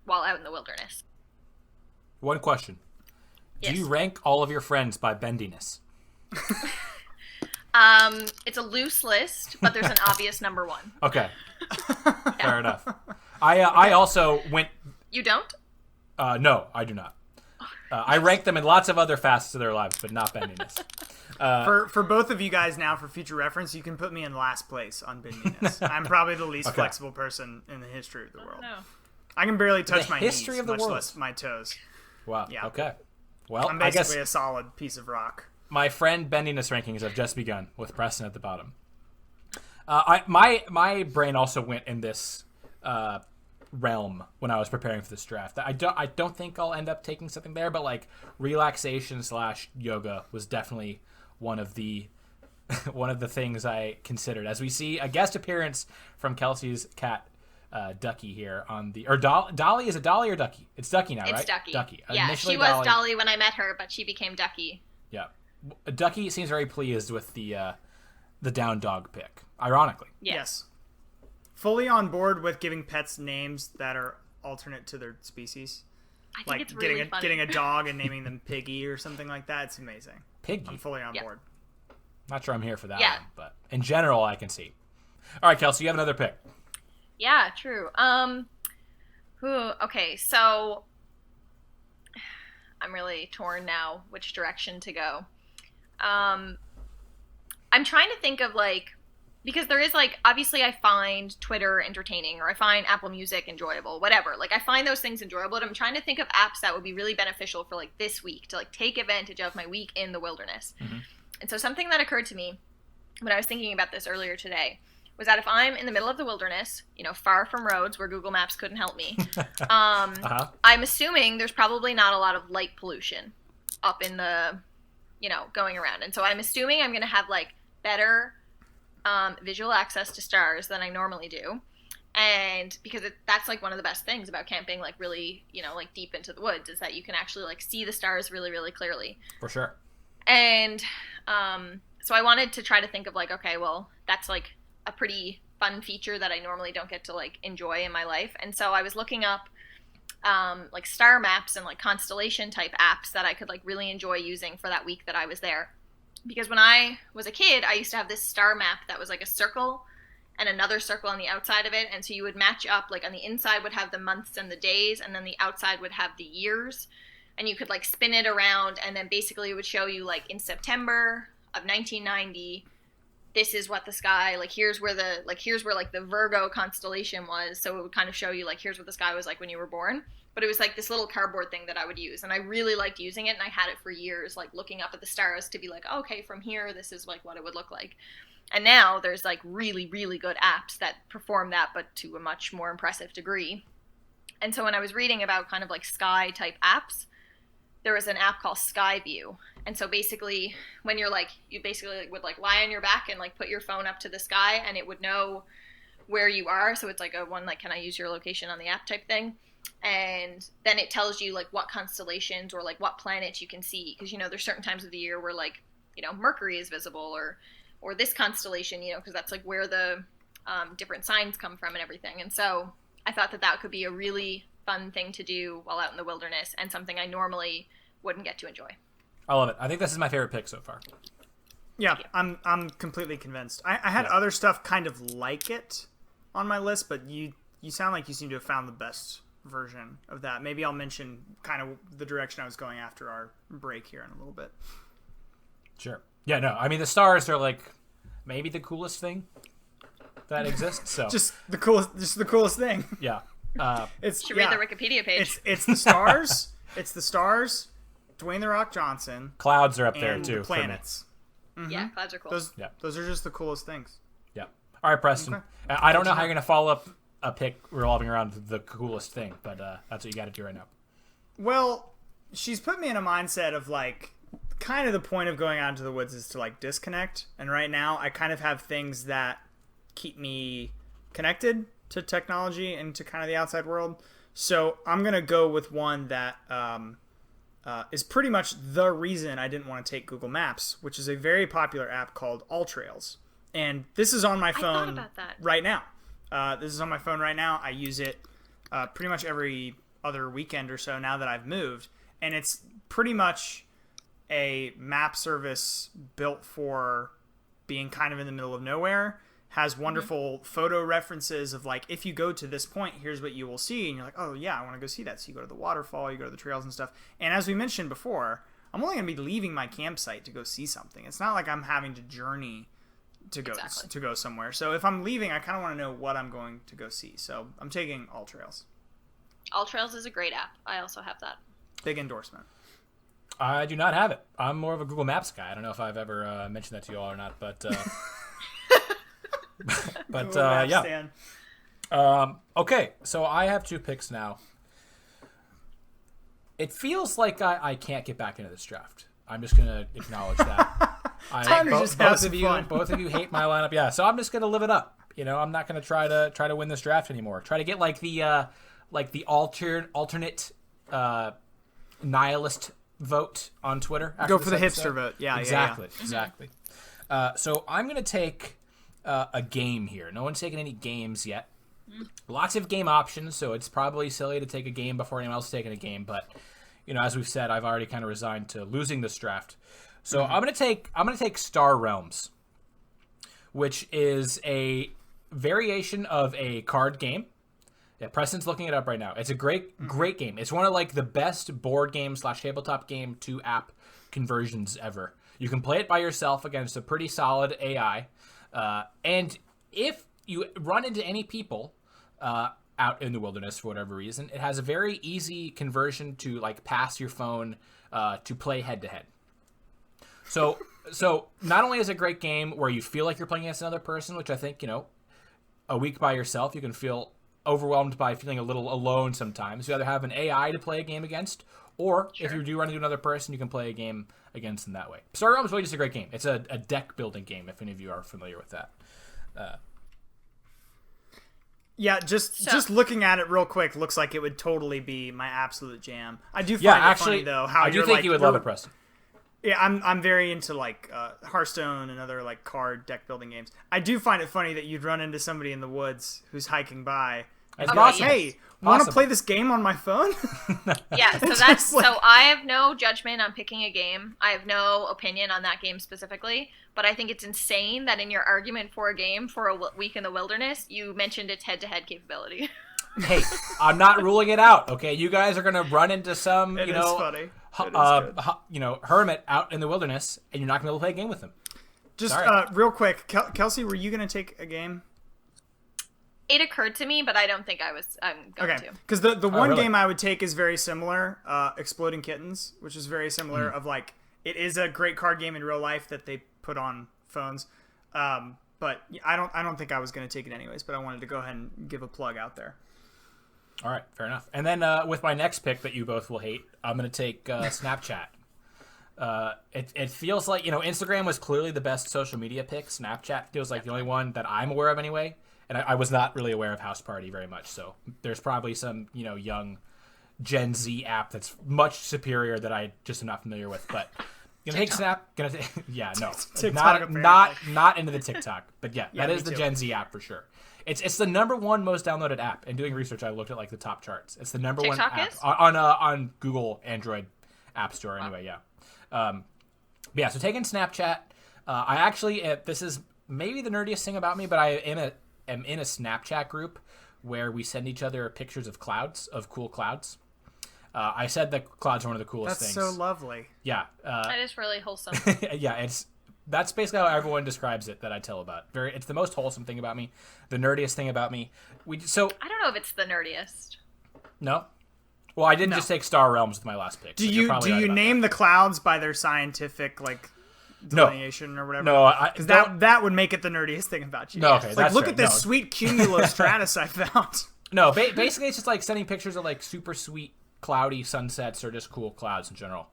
while out in the wilderness. One question. Yes. Do you rank all of your friends by bendiness? It's a loose list, but there's an obvious number 1. Okay. Fair enough. I also went... You don't? No, I do not. I rank them in lots of other facets of their lives, but not bendiness. For both of you guys now, for future reference, you can put me in last place on bendiness. I'm probably the least flexible person in the history of the world. No. I can barely touch my knees, of the much world. less my toes. Wow. Yeah. Okay. Well, I'm basically a solid piece of rock. My friend bendiness rankings have just begun with Preston at the bottom. My brain also went in this realm when I was preparing for this draft. I don't think I'll end up taking something there, but like relaxation / yoga was definitely one of the things I considered. As we see a guest appearance from Kelsey's cat Ducky here on the Dolly. Is it Dolly or Ducky? It's Ducky now, right? It's Ducky. Ducky. Yeah, Initially she was Dolly when I met her, but she became Ducky. Yeah, Ducky seems very pleased with the down dog pick. Ironically, yes. Fully on board with giving pets names that are alternate to their species. I think it's really funny. Getting a dog and naming them Piggy or something like that. It's amazing. Piggy. I'm fully on board. Not sure I'm here for that one, but in general, I can see. All right, Kelsey, you have another pick. Yeah, true. Okay, so I'm really torn now which direction to go. I'm trying to think of like because there is like, obviously I find Twitter entertaining, or I find Apple Music enjoyable, whatever. Like I find those things enjoyable, but I'm trying to think of apps that would be really beneficial for like this week, to like take advantage of my week in the wilderness. And so something that occurred to me when I was thinking about this earlier today was that if I'm in the middle of the wilderness, you know, far from roads where Google Maps couldn't help me, I'm assuming there's probably not a lot of light pollution up in the, you know, going around. And so I'm assuming I'm going to have like better visual access to stars than I normally do. And because that's like one of the best things about camping, like really, you know, like deep into the woods, is that you can actually like see the stars really, really clearly. For sure. And so I wanted to try to think of like, okay, well, that's like a pretty fun feature that I normally don't get to like enjoy in my life. And so I was looking up like star maps and like constellation type apps that I could like really enjoy using for that week that I was there. Because when I was a kid, I used to have this star map that was like a circle and another circle on the outside of it. And so you would match up, like on the inside would have the months and the days, and then the outside would have the years. And you could like spin it around, and then basically it would show you like in September of 1990, this is what the sky, like here's where like the Virgo constellation was. So it would kind of show you like here's what the sky was like when you were born. But it was like this little cardboard thing that I would use, and I really liked using it, and I had it for years, like looking up at the stars to be like, oh, okay, from here this is like what it would look like. And now there's like really, really good apps that perform that, but to a much more impressive degree. And so when I was reading about kind of like sky type apps, there was an app called Skyview. And so basically when you're like, you basically would like lie on your back and like put your phone up to the sky, and it would know where you are. So it's like a one, like, can I use your location on the app type thing. And then it tells you like what constellations or like what planets you can see. Cause you know, there's certain times of the year where like, you know, Mercury is visible, or this constellation, you know, cause that's like where the different signs come from and everything. And so I thought that that could be a really fun thing to do while out in the wilderness, and something I normally wouldn't get to enjoy. I love it. I think this is my favorite pick so far. Yeah, I'm completely convinced. I had other stuff kind of like it on my list, but you sound like you seem to have found the best version of that. Maybe I'll mention kind of the direction I was going after our break here in a little bit. Sure. Yeah, no, I mean, the stars are like maybe the coolest thing that exists. So just the coolest thing. Yeah. Should read the Wikipedia page. It's the stars. It's the stars. Dwayne the Rock Johnson. Clouds are up there and too. The planets. Mm-hmm. Yeah, clouds are cool. Those are just the coolest things. Yeah. All right, Preston. Okay. I don't know how you're gonna follow up a pick revolving around the coolest thing, but that's what you got to do right now. Well, she's put me in a mindset of like, kind of the point of going out into the woods is to like disconnect, and right now I kind of have things that keep me connected to technology and to kind of the outside world. So I'm gonna go with one that is pretty much the reason I didn't want to take Google Maps, which is a very popular app called AllTrails, and this is on my phone I thought about that. right now. This is on my phone right now. I use it pretty much every other weekend or so now that I've moved, and it's pretty much a map service built for being kind of in the middle of nowhere. Has wonderful photo references of like, if you go to this point, here's what you will see, and you're like, oh yeah, I want to go see that. So you go to the waterfall, you go to the trails and stuff. And as we mentioned before, I'm only going to be leaving my campsite to go see something. It's not like I'm having to journey to go somewhere. So if I'm leaving, I kind of want to know what I'm going to go see. So I'm taking AllTrails. AllTrails is a great app. I also have that. Big endorsement. I do not have it. I'm more of a Google Maps guy. I don't know if I've ever mentioned that to you all or not, but but yeah. Okay, so I have two picks now. It feels like I can't get back into this draft. I'm just gonna acknowledge that. Both of you hate my lineup. Yeah, so I'm just gonna live it up. You know, I'm not gonna try to win this draft anymore. Try to get like the alternate nihilist vote on Twitter. Go for the hipster vote. Yeah, exactly. So I'm gonna take a game here. No one's taken any games yet. Lots of game options, so it's probably silly to take a game before anyone else is taking a game. But you know, as we've said, I've already kind of resigned to losing this draft. So I'm gonna take Star Realms, which is a variation of a card game. Yeah, Preston's looking it up right now. It's a great game. It's one of like the best board game / tabletop game to app conversions ever. You can play it by yourself against a pretty solid AI. And if you run into any people out in the wilderness for whatever reason, it has a very easy conversion to like pass your phone to play head-to-head. So not only is it a great game where you feel like you're playing against another person, which I think, a week by yourself, you can feel overwhelmed by feeling a little alone sometimes. You either have an AI to play a game against, or if you do run into another person, you can play a game against them that way. Star Realms is really just a great game. It's a deck building game, if any of you are familiar with that. Yeah, just looking at it real quick, looks like it would totally be my absolute jam. I do find it funny though how I do think you would love it, Preston. Yeah, I'm very into like Hearthstone and other like card deck building games. I do find it funny that you'd run into somebody in the woods who's hiking by. And It's be like, possible. hey, want to play this game on my phone? Yeah, so so I have no judgment on picking a game. I have no opinion on that game specifically, but I think it's insane that in your argument for a game for a week in the wilderness, you mentioned its head-to-head capability. Hey, I'm not ruling it out. Okay, you guys are gonna run into some, It is funny. hermit out in the wilderness, and you're not gonna be able to play a game with him. Just real quick, Kelsey, were you gonna take a game? It occurred to me, but I don't think I'm going to. Because the one really? game I would take is very similar, Exploding Kittens, which is very similar. Of like, it is a great card game in real life that they put on phones. But I don't think I was going to take it anyways. But I wanted to go ahead and give a plug out there. All right, fair enough. And then with my next pick that you both will hate, I'm going to take Snapchat. It feels like, Instagram was clearly the best social media pick. Snapchat feels like the only one that I'm aware of anyway. And I was not really aware of House Party very much. So there's probably some, young Gen Z app that's much superior that I just am not familiar with. But gonna take Snap. Yeah, no, TikTok not into the TikTok. But yeah, that is the too. Gen Z app for sure. It's the number one most downloaded app. And doing research, I looked at like the top charts. It's the number TikTok one app is? on Google Android App Store. Anyway, yeah. But yeah, so taking Snapchat. I actually this is maybe the nerdiest thing about me, but I am in a Snapchat group where we send each other pictures of cool clouds. I said that clouds are one of the coolest things. That's so lovely. Yeah. That is really wholesome. Yeah, that's basically how everyone describes it that I tell about. It's the most wholesome thing about me, the nerdiest thing about me. I don't know if it's the nerdiest. No? Well, I didn't just take Star Realms with my last pick. Do you name the clouds by their scientific delineation or whatever? No, because that would make it the nerdiest thing about you. No, okay, that's look fair. at this sweet cumulostratus I found. No, basically it's just like sending pictures of like super sweet cloudy sunsets or just cool clouds in general.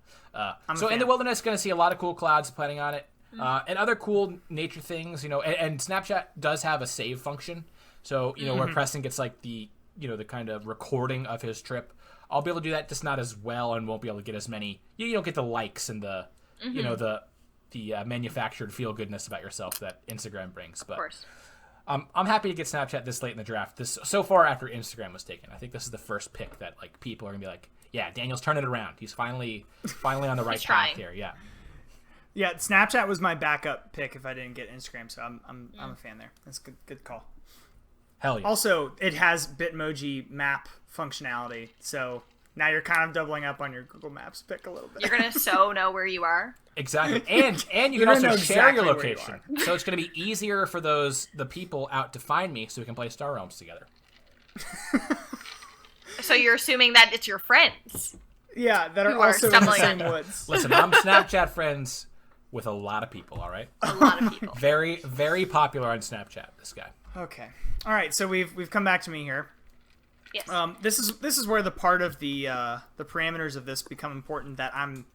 So in the wilderness, going to see a lot of cool clouds planning on it, and other cool nature things. And Snapchat does have a save function. So where Preston gets like the kind of recording of his trip, I'll be able to do that, just not as well, and won't be able to get as many. You don't get the likes and the the manufactured feel goodness about yourself that Instagram brings. But of course. I'm happy to get Snapchat this late in the draft. This so far after Instagram was taken. I think this is the first pick that like people are gonna be like, yeah, Daniel's turning it around. He's finally on the right path here. Yeah. Yeah, Snapchat was my backup pick if I didn't get Instagram, so I'm a fan there. That's a good call. Hell yeah. Also, it has Bitmoji map functionality, so now you're kind of doubling up on your Google Maps pick a little bit. You're gonna know where you are. Exactly, and you can also share your location, so it's going to be easier for the people out to find me, so we can play Star Realms together. So you're assuming that it's your friends. Yeah, that are who are also in the stumbling same on woods. Listen, I'm Snapchat friends with a lot of people. All right, A lot of people. very very popular on Snapchat. This guy. Okay, all right. So we've come back to me here. Yes. This is where the part of the parameters of this become important. That I'm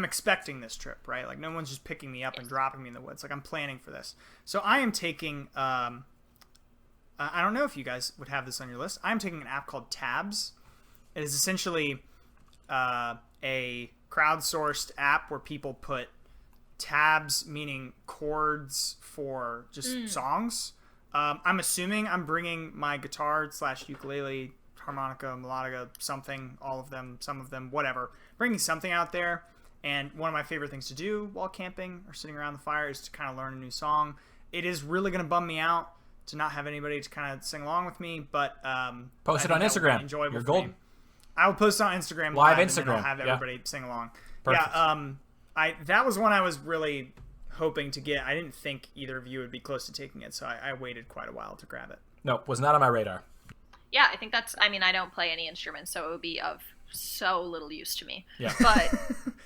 expecting this trip, right? Like no one's just picking me up and dropping me in the woods. Like I'm planning for this. So I am taking. I don't know if you guys would have this on your list. I'm taking an app called Tabs. It is essentially a crowdsourced app where people put tabs, meaning chords for just songs. I'm assuming I'm bringing my guitar / ukulele, harmonica, melodica, something, all of them, some of them, whatever. Bringing something out there. And one of my favorite things to do while camping or sitting around the fire is to kind of learn a new song. It is really going to bum me out to not have anybody to kind of sing along with me, but post it on Instagram. You're golden. I will post it on Instagram live Instagram. And then I'll have everybody sing along. Perfect. Yeah, that was one I was really hoping to get. I didn't think either of you would be close to taking it, so I waited quite a while to grab it. Nope, was not on my radar. Yeah, I think that's. I mean, I don't play any instruments, so it would be of so little use to me. Yeah. But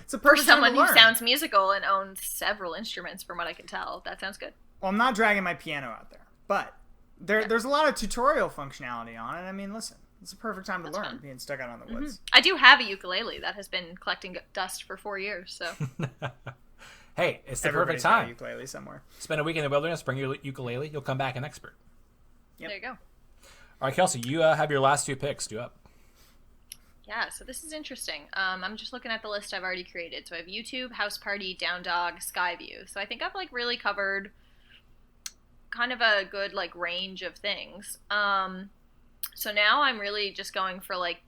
It's a for perfect time to someone who learn. sounds musical and owns several instruments, from what I can tell, that sounds good. Well, I'm not dragging my piano out there, but there's a lot of tutorial functionality on it. I mean, listen, it's a perfect time to learn, fun. being stuck out on the woods. I do have a ukulele that has been collecting dust for 4 years, so Hey, it's the Everybody's perfect got a time. ukulele somewhere. Spend a week in the wilderness, bring your ukulele, you'll come back an expert. Yep. there you go. All right, Kelsey, you have your last 2 picks. Do up. Yeah, so this is interesting. I'm just looking at the list I've already created. So I have YouTube, House Party, Down Dog, Skyview. So I think I've like really covered kind of a good like range of things. So now I'm really just going for like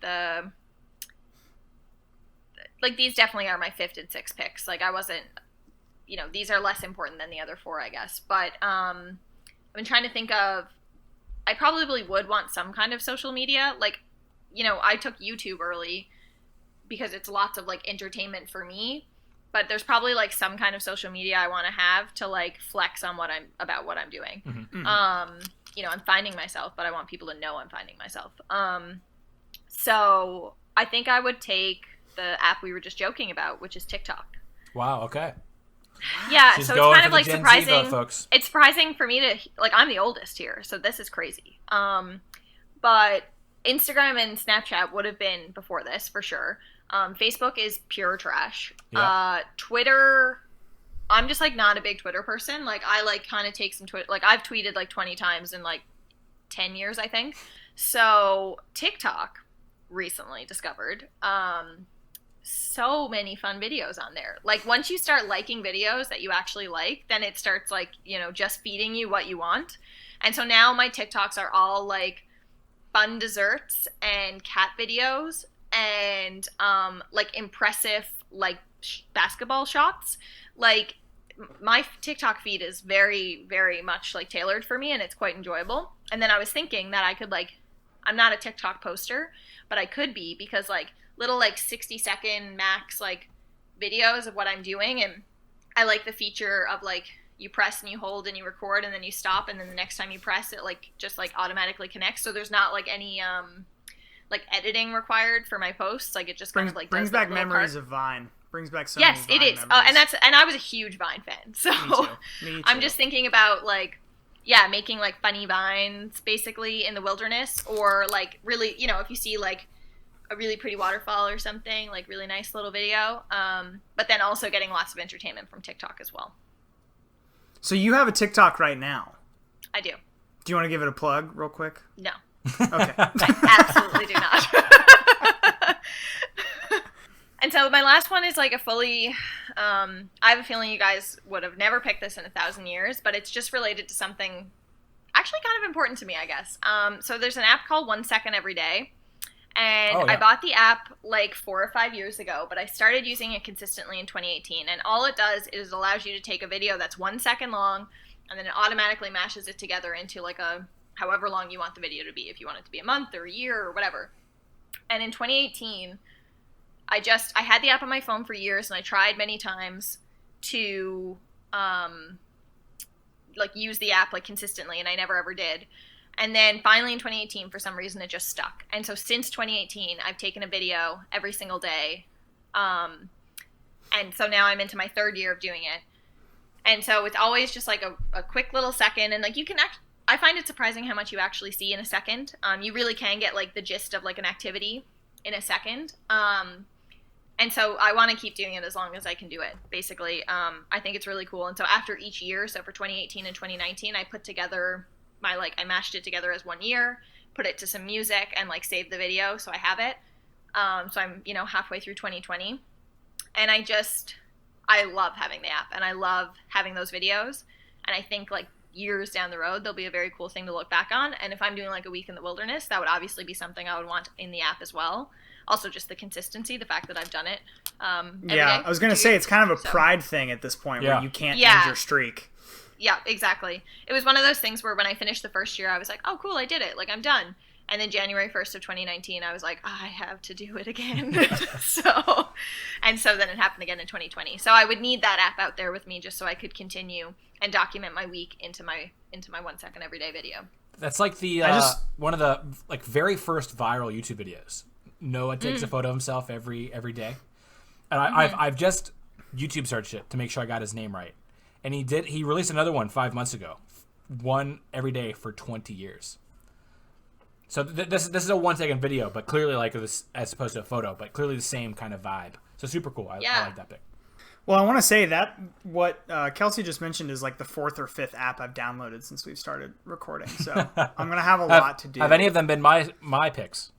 these definitely are my 5th and 6th picks. Like I wasn't, these are less important than the other 4, I guess. But I've been trying to think of, I probably would want some kind of social media. Like, I took YouTube early because it's lots of like entertainment for me, but there's probably like some kind of social media I want to have to like flex on what I'm doing. Mm-hmm. I'm finding myself, but I want people to know I'm finding myself. So I think I would take the app we were just joking about, which is TikTok. Wow, okay. Yeah, She's so going it's kind for of the like Gen Z surprising. vote, folks. It's surprising for me to like I'm the oldest here, so this is crazy. But Instagram and Snapchat would have been before this for sure. Facebook is pure trash. Yeah. Twitter, I'm just like not a big Twitter person. Like I like kind of take some Twitter. Like I've tweeted like 20 times in like 10 years, I think. So TikTok recently discovered. So many fun videos on there. Like once you start liking videos that you actually like, then it starts like, just feeding you what you want. And so now my TikToks are all like fun desserts and cat videos and like impressive like basketball shots. Like my TikTok feed is very, very much like tailored for me and it's quite enjoyable. And then I was thinking that I could like, I'm not a TikTok poster, but I could be because like little like 60-second max like videos of what I'm doing, and I like the feature of like you press and you hold and you record and then you stop and then the next time you press it like just like automatically connects, so there's not like any like editing required for my posts. Like it just kind of like brings does the back little memories part. of Vine. Brings back so Yes, many it Vine is. memories. And I was a huge Vine fan, so Me too. I'm just thinking about like making like funny vines basically in the wilderness, or like really if you see like a really pretty waterfall or something, like really nice little video, but then also getting lots of entertainment from TikTok as well. So you have a TikTok right now. I do. Do you want to give it a plug real quick? No. Okay. I absolutely do not. And so my last one is like a fully, I have a feeling you guys would have never picked this in 1,000 years, but it's just related to something actually kind of important to me, I guess. So there's an app called 1 Second Every Day. And I bought the app like 4 or 5 years ago, but I started using it consistently in 2018. And all it does is allows you to take a video that's 1 second long, and then it automatically mashes it together into like a however long you want the video to be, if you want it to be a month or a year or whatever. And in 2018, I had the app on my phone for years, and I tried many times to like use the app like consistently, and I never ever did. And then finally in 2018, for some reason, it just stuck. And so since 2018, I've taken a video every single day. And so now I'm into my 3rd year of doing it. And so it's always just like a quick little second. And like you can I find it surprising how much you actually see in a second. You really can get like the gist of like an activity in a second. And so I want to keep doing it as long as I can do it, basically. I think it's really cool. And so after each year, so for 2018 and 2019, I put together I mashed it together as 1 year, put it to some music, and like saved the video, so I have it. So I'm halfway through 2020, and I love having the app, and I love having those videos, and I think like years down the road they'll be a very cool thing to look back on. And if I'm doing like a week in the wilderness, that would obviously be something I would want in the app as well. Also just the consistency, the fact that I've done it every day. I was gonna say it's kind of a pride thing at this point where you can't end your streak. Yeah, exactly. It was one of those things where when I finished the first year, I was like, oh, cool, I did it. Like, I'm done. And then January 1st of 2019, I was like, I have to do it again. So then it happened again in 2020. So I would need that app out there with me just so I could continue and document my week into my 1 second everyday video. That's like the one of the like very first viral YouTube videos. Noah takes a photo of himself every day, and I've just YouTube searched it to make sure I got his name right, and he released another one 5 months ago, one every day for 20 years. So this is a 1 second video, but clearly like this as opposed to a photo, but clearly the same kind of vibe. So super cool. I like that pick. Well, I want to say that what Kelsey just mentioned is like the 4th or 5th app I've downloaded since we've started recording. So I'm gonna have a lot to do. Have any of them been my picks?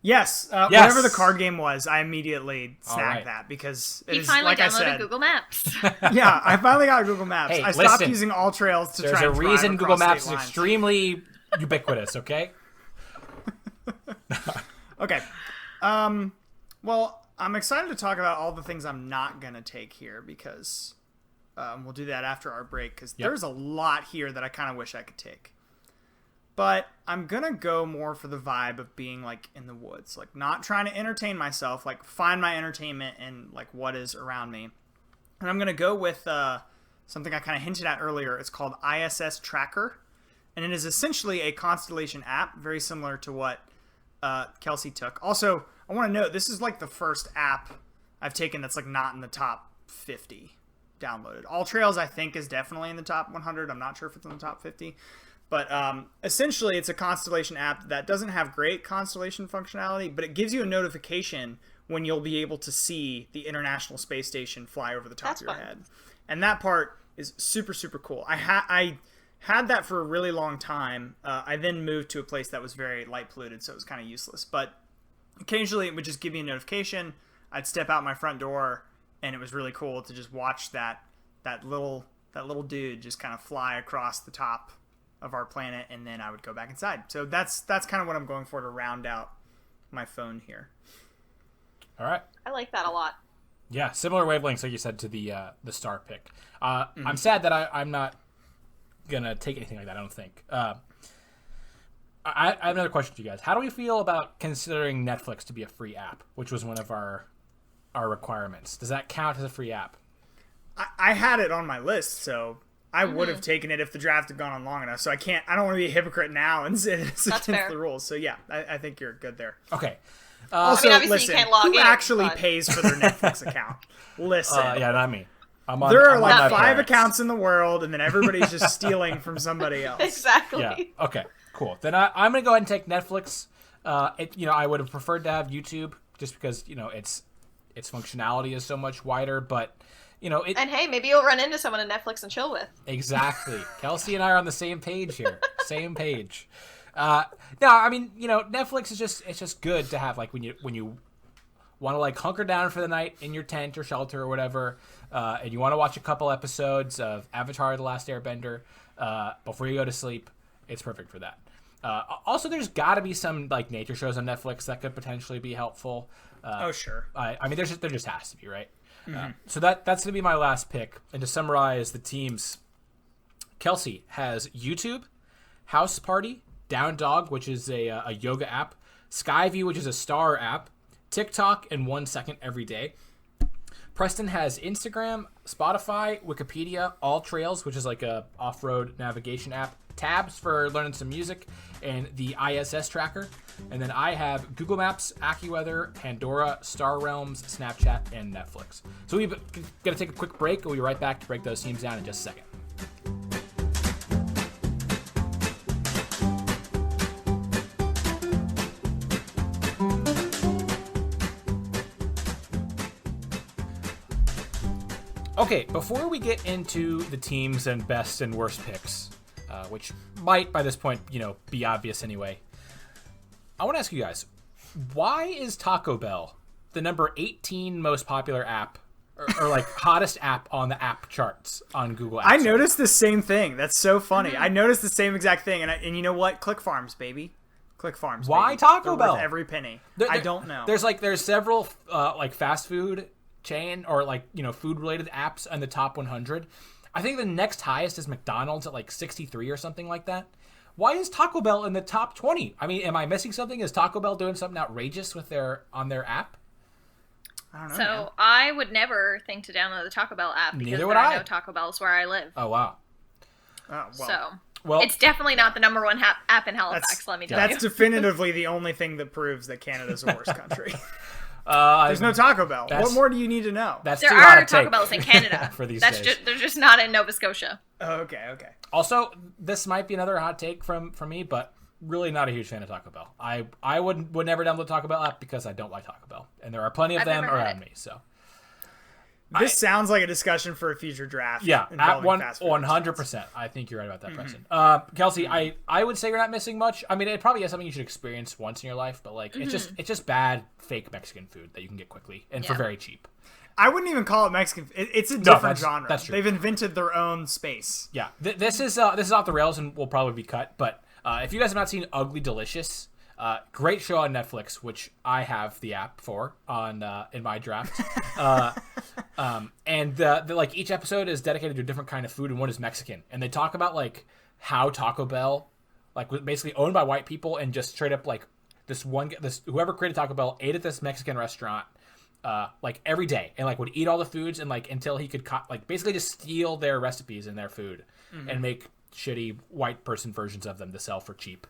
Yes. Whatever the card game was, I immediately snagged that because it is, finally like I said, Google Maps. Yeah, I finally got Google Maps. Hey, I stopped listen, using all trails to try and There's a reason Google Maps is lines. extremely ubiquitous, okay? Okay. Well, I'm excited to talk about all the things I'm not going to take here because we'll do that after our break because there's a lot here that I kind of wish I could take. But I'm going to go more for the vibe of being like in the woods, like not trying to entertain myself, like find my entertainment in like what is around me. And I'm going to go with something I kind of hinted at earlier. It's called ISS Tracker. And it is essentially a constellation app, very similar to what Kelsey took. Also, I want to note, this is like the first app I've taken that's like not in the top 50 downloaded. All Trails, I think, is definitely in the top 100. I'm not sure if it's in the top 50. But essentially, it's a constellation app that doesn't have great constellation functionality, but it gives you a notification when you'll be able to see the International Space Station fly over the top of your head. And that part is super, super cool. I had that for a really long time. I then moved to a place that was very light polluted, so it was kind of useless. But occasionally, it would just give me a notification. I'd step out my front door, and it was really cool to just watch that little dude just kind of fly across the top of our planet, and then I would go back inside. So that's kind of what I'm going for to round out my phone here. All right. I like that a lot. Yeah, similar wavelengths, like you said, to the star pick. I'm sad that I'm not gonna take anything like that. I don't think. I have another question to you guys. How do we feel about considering Netflix to be a free app, which was one of our requirements? Does that count as a free app? I had it on my list, so I would have taken it if the draft had gone on long enough. So I don't want to be a hypocrite now and say it's against the rules. So yeah, I think you're good there. Okay. Also, obviously listen, you can't log who in, actually pays for their Netflix account? Listen. Yeah, not me. There are like 5 accounts in the world, and then everybody's just stealing from somebody else. Exactly. Yeah. Okay. Cool. Then I'm gonna go ahead and take Netflix. I would have preferred to have YouTube just because its functionality is so much wider, but and hey, maybe you'll run into someone at Netflix and chill with. Exactly. Kelsey and I are on the same page here. Same page. No, I mean, Netflix is just good to have, like, when you want to like hunker down for the night in your tent or shelter or whatever, and you want to watch a couple episodes of Avatar: The Last Airbender before you go to sleep. It's perfect for that. Also, there's got to be some like nature shows on Netflix that could potentially be helpful. Oh, sure. I mean, there just has to be, right? So that's going to be my last pick. And to summarize the teams, Kelsey has YouTube, House Party, Down Dog, which is a yoga app, Skyview, which is a star app, TikTok, and 1 second every day. Preston has Instagram, Spotify, Wikipedia, All Trails, which is like a off-road navigation app, Tabs for learning some music, and the ISS tracker. And then I have Google Maps, AccuWeather, Pandora, Star Realms, Snapchat, and Netflix. So we're going to take a quick break. We'll be right back to break those teams down in just a second. Okay, before we get into the teams and best and worst picks, which might by this point, be obvious anyway, I want to ask you guys, why is Taco Bell the number 18 most popular app or like hottest app on the app charts on Google Apps? I noticed the same thing. That's so funny. I noticed the same exact thing, and you know what? Click Farms, baby. Click Farms. Why baby. Taco They're Bell? worth every penny. I don't know. There's several like fast food chain or like food related apps in the top 100. I think the next highest is McDonald's at like 63 or something like that. Why is Taco Bell in the top 20? I mean, am I missing something? Is Taco Bell doing something outrageous with on their app? I don't know. So Man. I would never think to download the Taco Bell app because Neither would there are I. no Taco Bells where I live. Oh, wow. Oh, So it's definitely not the number one app in Halifax, let me tell you. That's definitively the only thing that proves that Canada's a worse country. There's There's no Taco Bell. What more do you need to know? There There too hot are to Taco take Bells in Canada. for these That's days. they're just not in Nova Scotia. Oh, okay. Also, this might be another hot take from me, but really not a huge fan of Taco Bell. I would never download Taco Bell app because I don't like Taco Bell, and there are plenty of I've them never had around it. me. So This sounds like a discussion for a future draft. yeah, at involving fast food 100%. I think you're right about that, Preston. Kelsey, I would say you're not missing much. I mean, it probably is something you should experience once in your life, but like it's just bad fake Mexican food that you can get quickly and for very cheap. I wouldn't even call it Mexican. It's a different genre. That's true. They've invented their own space. Yeah, this is off the rails and will probably be cut. But if you guys have not seen Ugly Delicious, great show on Netflix, which I have the app for on in my draft. And like each episode is dedicated to a different kind of food, and one is Mexican. And they talk about like how Taco Bell like was basically owned by white people, and just straight up like this whoever created Taco Bell ate at this Mexican restaurant. Like every day, and like would eat all the foods, and like until he could like basically just steal their recipes and their food and make shitty white person versions of them to sell for cheap.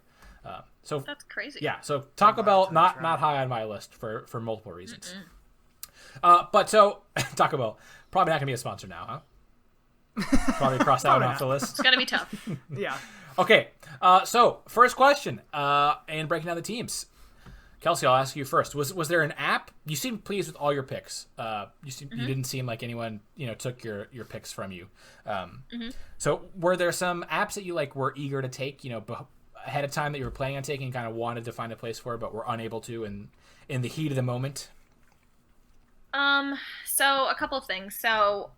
So That's crazy. yeah, so Taco Bell not high on my list for multiple reasons. But so Taco Bell probably not gonna be a sponsor now, huh? Probably cross that one off the list. It's gonna be tough. Yeah. Okay, so first question, and breaking down the teams. Kelsey, I'll ask you first. Was there an app? You seemed pleased with all your picks. You didn't seem like anyone took your picks from you. So were there some apps that you like were eager to take ahead of time that you were planning on taking, kind of wanted to find a place for, but were unable to in the heat of the moment? So a couple of things. So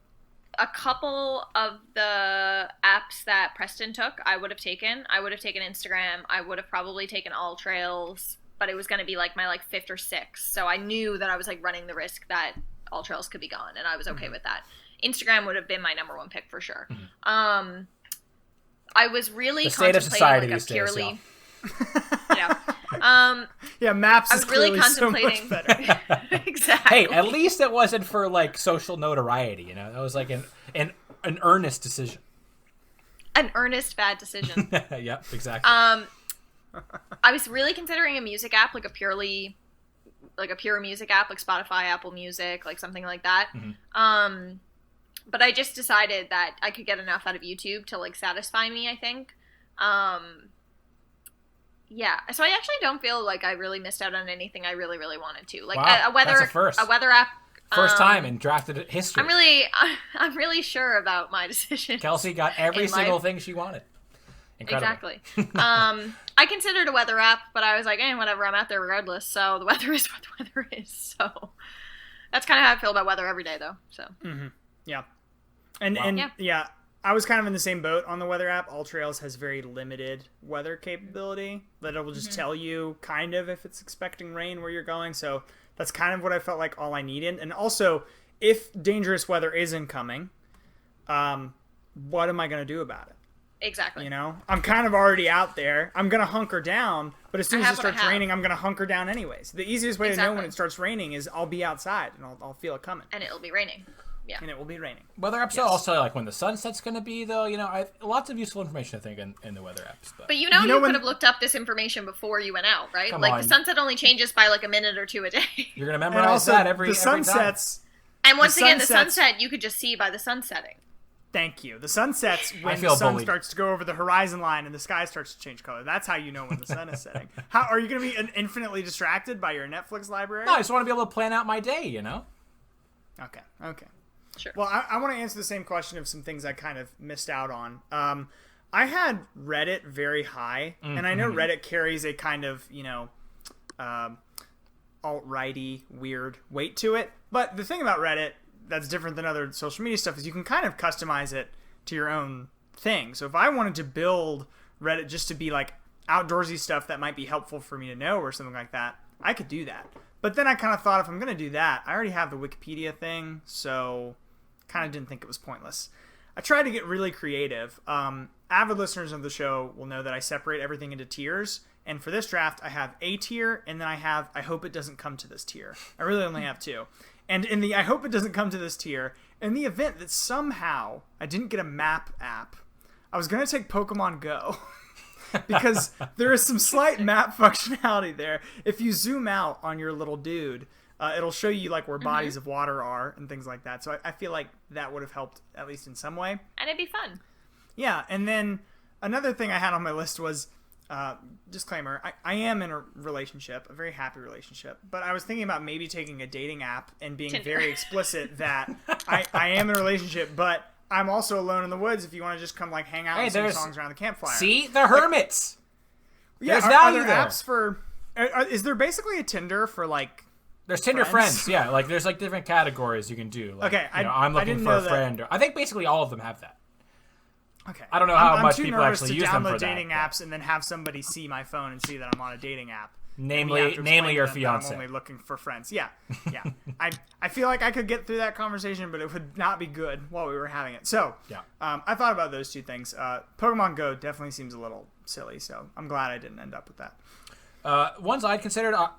a couple of the apps that Preston took, I would have taken. I would have taken Instagram. I would have probably taken All Trails. But it was going to be like my fifth or sixth. So I knew that I was like running the risk that All Trails could be gone, and I was okay with that. Instagram would have been my number one pick for sure. I was really the state of society these days, yeah. Yeah, Maps is I was really clearly so much contemplating better. Exactly. Hey, at least it wasn't for like social notoriety. That was like an earnest decision. An earnest bad decision. Yep, exactly. I was really considering a music app, like a pure music app, like Spotify, Apple Music, like something like that. But I just decided that I could get enough out of YouTube to like satisfy me, I think. Yeah, so I actually don't feel like I really missed out on anything I really, really wanted to. Like wow, a weather app. First time in drafted history. I'm really sure about my decision. Kelsey got every single thing she wanted. Incredible. Exactly. I considered a weather app, but I was like, whatever, I'm out there regardless. So the weather is what the weather is. So that's kind of how I feel about weather every day, though. So Yeah. And I was kind of in the same boat on the weather app. All Trails has very limited weather capability that it will just tell you kind of if it's expecting rain where you're going. So that's kind of what I felt like all I needed. And also, if dangerous weather is incoming, what am I going to do about it? Exactly. I'm kind of already out there. I'm going to hunker down, but as soon as it starts raining, I'm going to hunker down anyways. The easiest way to know when it starts raining is I'll be outside and I'll feel it coming. And it'll be raining. Yeah. And it will be raining. Weather apps also like when the sunset's going to be, though. Lots of useful information, I think, in the weather apps. But you could have looked up this information before you went out, right? Come like on. the sunset only changes by like a minute or two a day. You're going to memorize that every sunsets. Time. And once again, the sunset you could just see by the sun setting. Thank you. The sun sets when the sun starts to go over the horizon line and the sky starts to change color. That's how you know when the sun is setting. How are you going to be infinitely distracted by your Netflix library? No, I just want to be able to plan out my day, Okay. Sure. Well, I want to answer the same question of some things I kind of missed out on. I had Reddit very high, and I know Reddit carries a kind of, alt-righty, weird weight to it. But the thing about Reddit that's different than other social media stuff is you can kind of customize it to your own thing. So if I wanted to build Reddit just to be like outdoorsy stuff that might be helpful for me to know or something like that, I could do that. But then I kind of thought if I'm going to do that, I already have the Wikipedia thing, so kind of didn't think it was pointless. I tried to get really creative. Avid listeners of the show will know that I separate everything into tiers. And for this draft, I have a tier, and then I have I hope it doesn't come to this tier. I really only have two. And in the I hope it doesn't come to this tier, in the event that somehow I didn't get a map app, I was going to take Pokemon Go. Because there is some slight map functionality there. If you zoom out on your little dude, it'll show you like where bodies of water are and things like that. So I feel like that would have helped at least in some way. And it'd be fun. Yeah, and then another thing I had on my list was, disclaimer, I am in a relationship, a very happy relationship, but I was thinking about maybe taking a dating app and being Tinder. very explicit that I am in a relationship, but I'm also alone in the woods if you want to just come like hang out and sing songs around the campfire. See? The hermits! Yeah, there's are value there there. apps for... is there basically a Tinder for like... There's Tinder friends, yeah. Like there's like different categories you can do. Like, Okay, I'm looking didn't for know a that. friend. I think basically all of them have that. Okay. I don't know how I'm much too people nervous actually to use them download for that, dating but- apps and then have somebody see my phone and see that I'm on a dating app. Namely And me have to your explain to them that fiance. I'm only looking for friends. Yeah. I feel like I could get through that conversation, but it would not be good while we were having it. So, Yeah. I thought about those two things. Pokemon Go definitely seems a little silly, so I'm glad I didn't end up with that. Ones I'd considered, I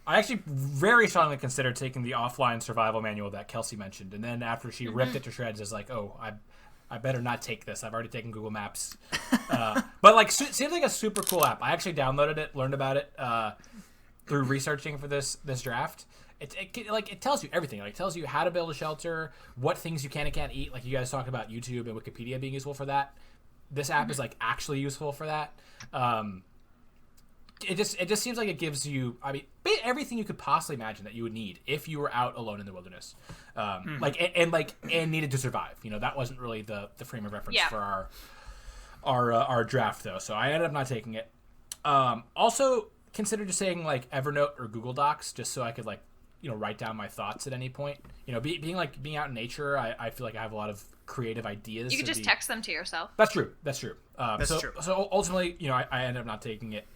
actually very strongly considered taking the offline survival manual that Kelsey mentioned, and then after she ripped it to shreds, is like, oh, I better not take this. I've already taken Google Maps. But like, seems like a super cool app. I actually downloaded it, learned about it through researching for this draft. It tells you everything. Like, it tells you how to build a shelter, what things you can and can't eat. Like you guys talked about YouTube and Wikipedia being useful for that. This app is like actually useful for that. It just seems like it gives you, I mean, everything you could possibly imagine that you would need if you were out alone in the wilderness, and needed to survive. You know, that wasn't really the frame of reference for our draft though. So I ended up not taking it. Also considered just saying like Evernote or Google Docs, just so I could like, you know, write down my thoughts at any point. You know, being out in nature, I feel like I have a lot of creative ideas. You could just text them to yourself. That's true. That's true. So ultimately, you know, I ended up not taking it.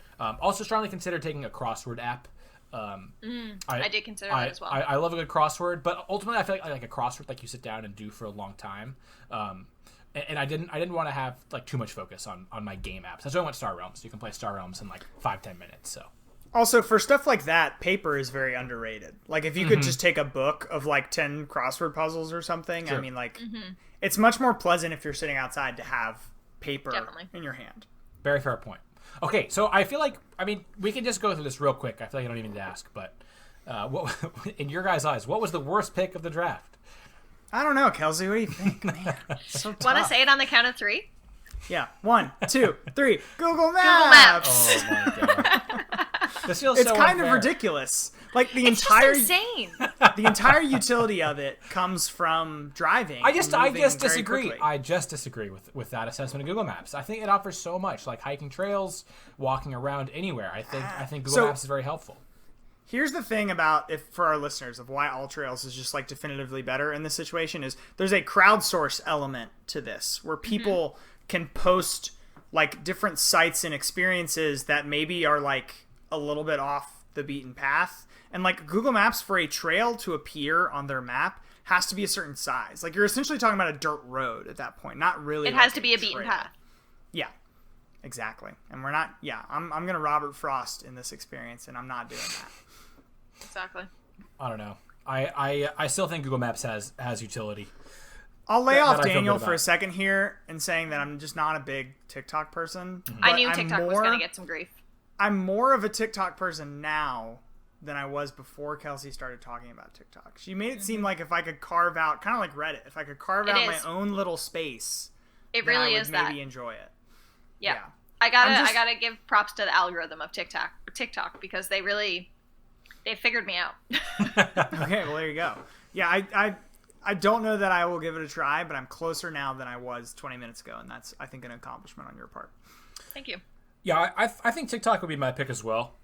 Also strongly consider taking a crossword app. I did consider that as well. I love a good crossword, but ultimately I feel like a crossword like you sit down and do for a long time. And I didn't want to have like too much focus on my game apps. That's why I went Star Realms. You can play Star Realms in like 5-10 minutes. So Also, for stuff like that, paper is very underrated. Like, if you could just take a book of, like, 10 crossword puzzles or something, Sure. I mean, like, it's much more pleasant if you're sitting outside to have paper in your hand. very fair point. Okay, so I feel like, I mean, we can just go through this real quick. I feel like I don't even need to ask, but what, in your guys' eyes, what was the worst pick of the draft? I don't know, Kelsey. What do you think, man? It's so tough. Want to say it on the count of 3? Yeah. 1, 2, 3. Google Maps! Google Maps. Oh my god. This feels It's so kind of unfair. ridiculous. Like, the It's entire just insane. the entire utility of it comes from driving. I just and moving very disagree. quickly. I just disagree with that assessment of Google Maps. I think it offers so much, like hiking trails, walking around anywhere. I think Google So- Maps is very helpful. Here's the thing about, if for our listeners, of why All Trails is just like definitively better in this situation is there's a crowdsource element to this where people can post like different sites and experiences that maybe are like a little bit off the beaten path. And like Google Maps, for a trail to appear on their map has to be a certain size. Like, you're essentially talking about a dirt road at that point, not really. It like has to be a beaten trail. path. Yeah, exactly. And we're not. Yeah, I'm gonna Robert Frost in this experience, and I'm not doing that. Exactly. I don't know. I still think Google Maps has utility. I'll lay That off I feel Daniel good for a about. second here and saying that I'm just not a big TikTok person. I but knew I'm TikTok was going to get some grief. I'm more of a TikTok person now than I was before Kelsey started talking about TikTok. She made it seem like if I could carve out, kind of like Reddit, if I could carve It out my is. own little space, It then I really would is maybe that. enjoy it. Yeah. Yeah. I just- gotta give props to the algorithm of TikTok because they figured me out. Okay, well, there you go. Yeah, I don't know that I will give it a try, but I'm closer now than I was 20 minutes ago, and that's, I think, an accomplishment on your part. Thank you. Yeah, I think TikTok would be my pick as well.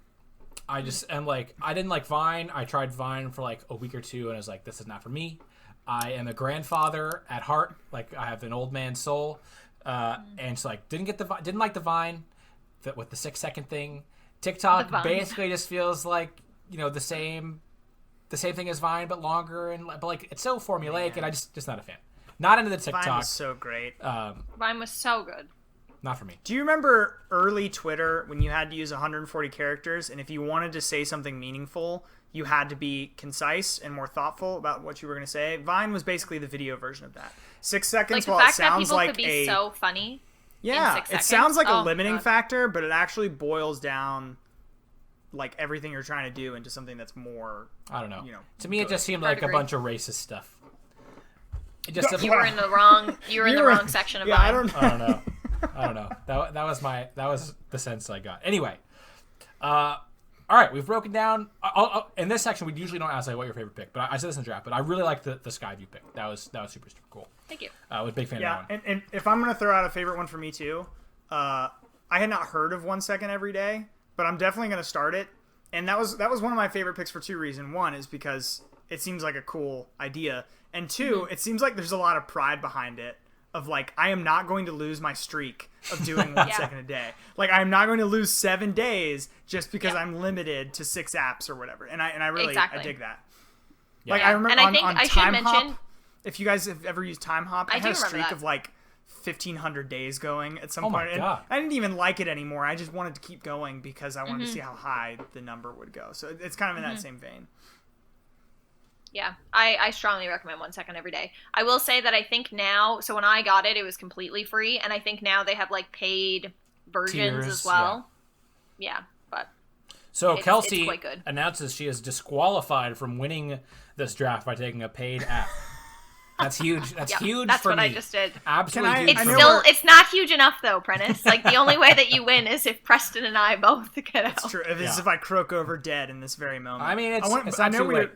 I just am like, I didn't like Vine. I tried Vine for like a week or two, and I was like, this is not for me. I am a grandfather at heart. Like, I have an old man soul, and it's like didn't like the Vine, with the 6-second thing. TikTok The Vine. basically just feels like, you know, the same thing as Vine but longer, but like it's so formulaic, and I just not a fan. Not into the Vine TikTok. was so great. Vine was so good. Not for me. Do you remember early Twitter when you had to use 140 characters, and if you wanted to say something meaningful, you had to be concise and more thoughtful about what you were going to say? Vine was basically the video version of that. 6 seconds, Like the while it fact that sounds people like could be so funny. yeah, in 6 it seconds. sounds like a Oh, limiting God. factor, but it actually boils down like everything you're trying to do into something that's more. I don't know. You know, to me, it good. just seemed Hard like to a agree. bunch of racist stuff. It just You were in the wrong. You were in the wrong section of Yeah, Vine. I don't know. I don't know. That was the sense I got. Anyway, all right, we've broken down. In this section, we usually don't ask like what your favorite pick, but I said this in the draft. But I really like the Skyview pick. That was super cool. Thank you. I was a big fan Yeah, of that one. and if I'm gonna throw out a favorite one for me too, I had not heard of 1 Second Every Day, but I'm definitely gonna start it. And that was one of my favorite picks for two reasons. One is because it seems like a cool idea, and two, it seems like there's a lot of pride behind it. Of like, I am not going to lose my streak of doing 1 second a day. Like, I'm not going to lose 7 days just because I'm limited to 6 apps or whatever. And I really Exactly. I dig that. Yeah. Like I remember And I think on I should Time mention- Hop. If you guys have ever used Time Hop, I I had do a remember streak that. of like 1,500 days going at some Oh my point. And God. I didn't even like it anymore. I just wanted to keep going because I wanted to see how high the number would go. So it's kind of in that same vein. Yeah, I strongly recommend 1 Second Every Day. I will say that I think now, so when I got it, it was completely free, and I think now they have like paid versions Tiers, as well. Yeah, but So it's Kelsey quite good. announces she is disqualified from winning this draft by taking a paid app. That's huge. That's yeah, huge that's for what me. I just did. Absolutely Can I- huge It's for know me. still, we're- it's not huge enough though, Prentice. Like the only way that you win is if Preston and I both get out. It's true. If it's Yeah. if I croak over dead in this very moment. I mean, it's I not know too late.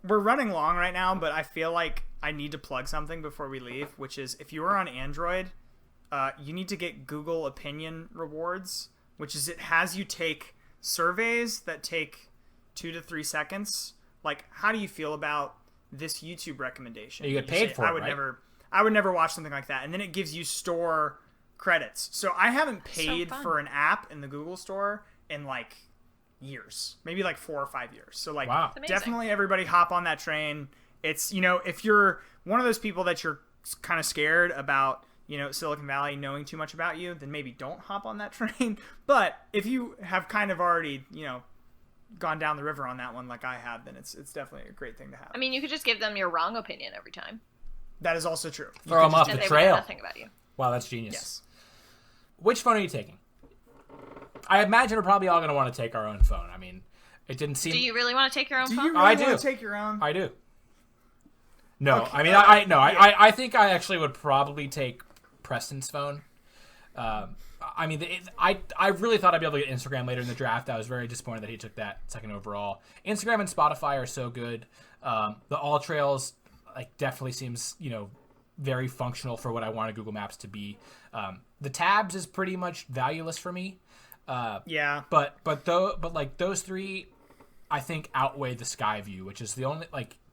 we're running long right now, but I feel like I need to plug something before we leave, which is if you are on Android, you need to get Google Opinion Rewards, which is it has you take surveys that take 2 to 3 seconds. Like, how do you feel about this YouTube recommendation? You get paid say, for it, I would right? I would never watch something like that. And then it gives you store credits. So I haven't paid fun. for an app in the Google Store in like years, maybe like 4 or 5 years. So like, Wow. amazing. definitely everybody hop on that train. It's, you know, if you're one of those people that you're kind of scared about, you know, Silicon Valley knowing too much about you, then maybe don't hop on that train. But if you have kind of already, you know, gone down the river on that one like I have, then it's definitely a great thing to have. I mean, you could just give them your wrong opinion every time, That is also true. You Throw could them off just- and the they would know trail. nothing about you. Wow, that's genius. Yes. Which phone are you taking? I imagine we're probably all going to want to take our own phone. I mean, it didn't seem. Do you really want to take your own Do phone? you I really want do. to take your own? I do. No, Okay. I mean, I no, I think I actually would probably take Preston's phone. I mean, I really thought I'd be able to get Instagram later in the draft. I was very disappointed that he took that second overall. Instagram and Spotify are so good. The All Trails like definitely seems very functional for what I wanted Google Maps to be. The tabs is pretty much valueless for me. Yeah. But like those three, I think outweigh the Skyview, which is the only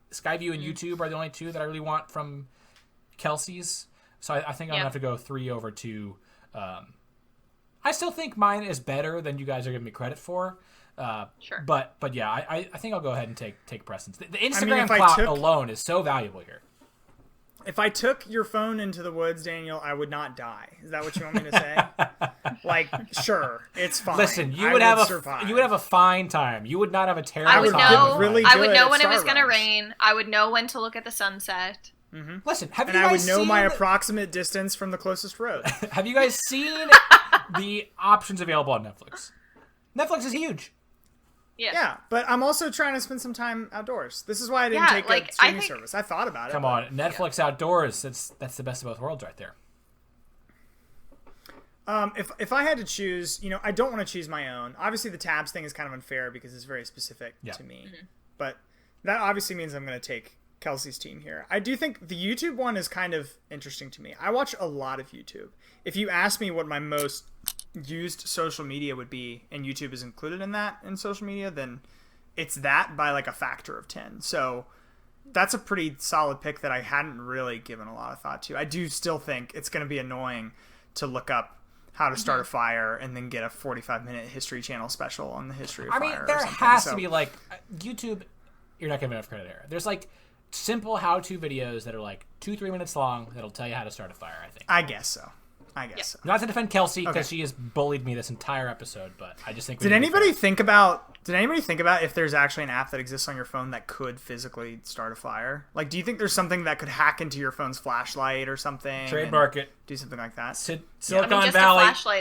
Skyview and YouTube are the only two that I really want from Kelsey's. So I think I'm gonna have to go 3 over 2. I still think mine is better than you guys are giving me credit for. Sure. But yeah, I think I'll go ahead and take Preston's. The Instagram mean, if I clout took- alone is so valuable here. If I took your phone into the woods, Daniel, I would not die. Is that what you want me to say? Like, sure, it's fine. Listen, you I would have survive. you would have a fine time. You would not have a terrible I would time. know. really I would good know at when it Star was going to Runs. rain. I would know when to look at the sunset. Listen, have And you I guys would know seen my approximate distance from the closest road. Have you guys seen the options available on Netflix? Netflix is huge. Yeah, but I'm also trying to spend some time outdoors. This is why I didn't Yeah, take like, a streaming I think- service. I thought about it. Come but- on, Netflix outdoors. That's the best of both worlds right there. If I had to choose, I don't want to choose my own. Obviously, the tabs thing is kind of unfair because it's very specific to me. But that obviously means I'm going to take Kelsey's team here. I do think the YouTube one is kind of interesting to me. I watch a lot of YouTube. If you ask me what my most used social media would be, and YouTube is included in that in social media, then it's that by like a factor of 10. So that's a pretty solid pick that I hadn't really given a lot of thought to. I do still think it's going to be annoying to look up how to start a fire and then get a 45-minute History Channel special on the history of I fire. mean, or there something. has So- to be YouTube. You're not giving enough credit here. There's simple how-to videos that are like 2-3 minutes long that'll tell you how to start a fire, I think. I guess so. Not to defend Kelsey, because she has bullied me this entire episode, but I just think... Did anybody think about if there's actually an app that exists on your phone that could physically start a fire? Like, do you think there's something that could hack into your phone's flashlight or something? Trademark it. Do something like that? Silicon just Valley. A flashlight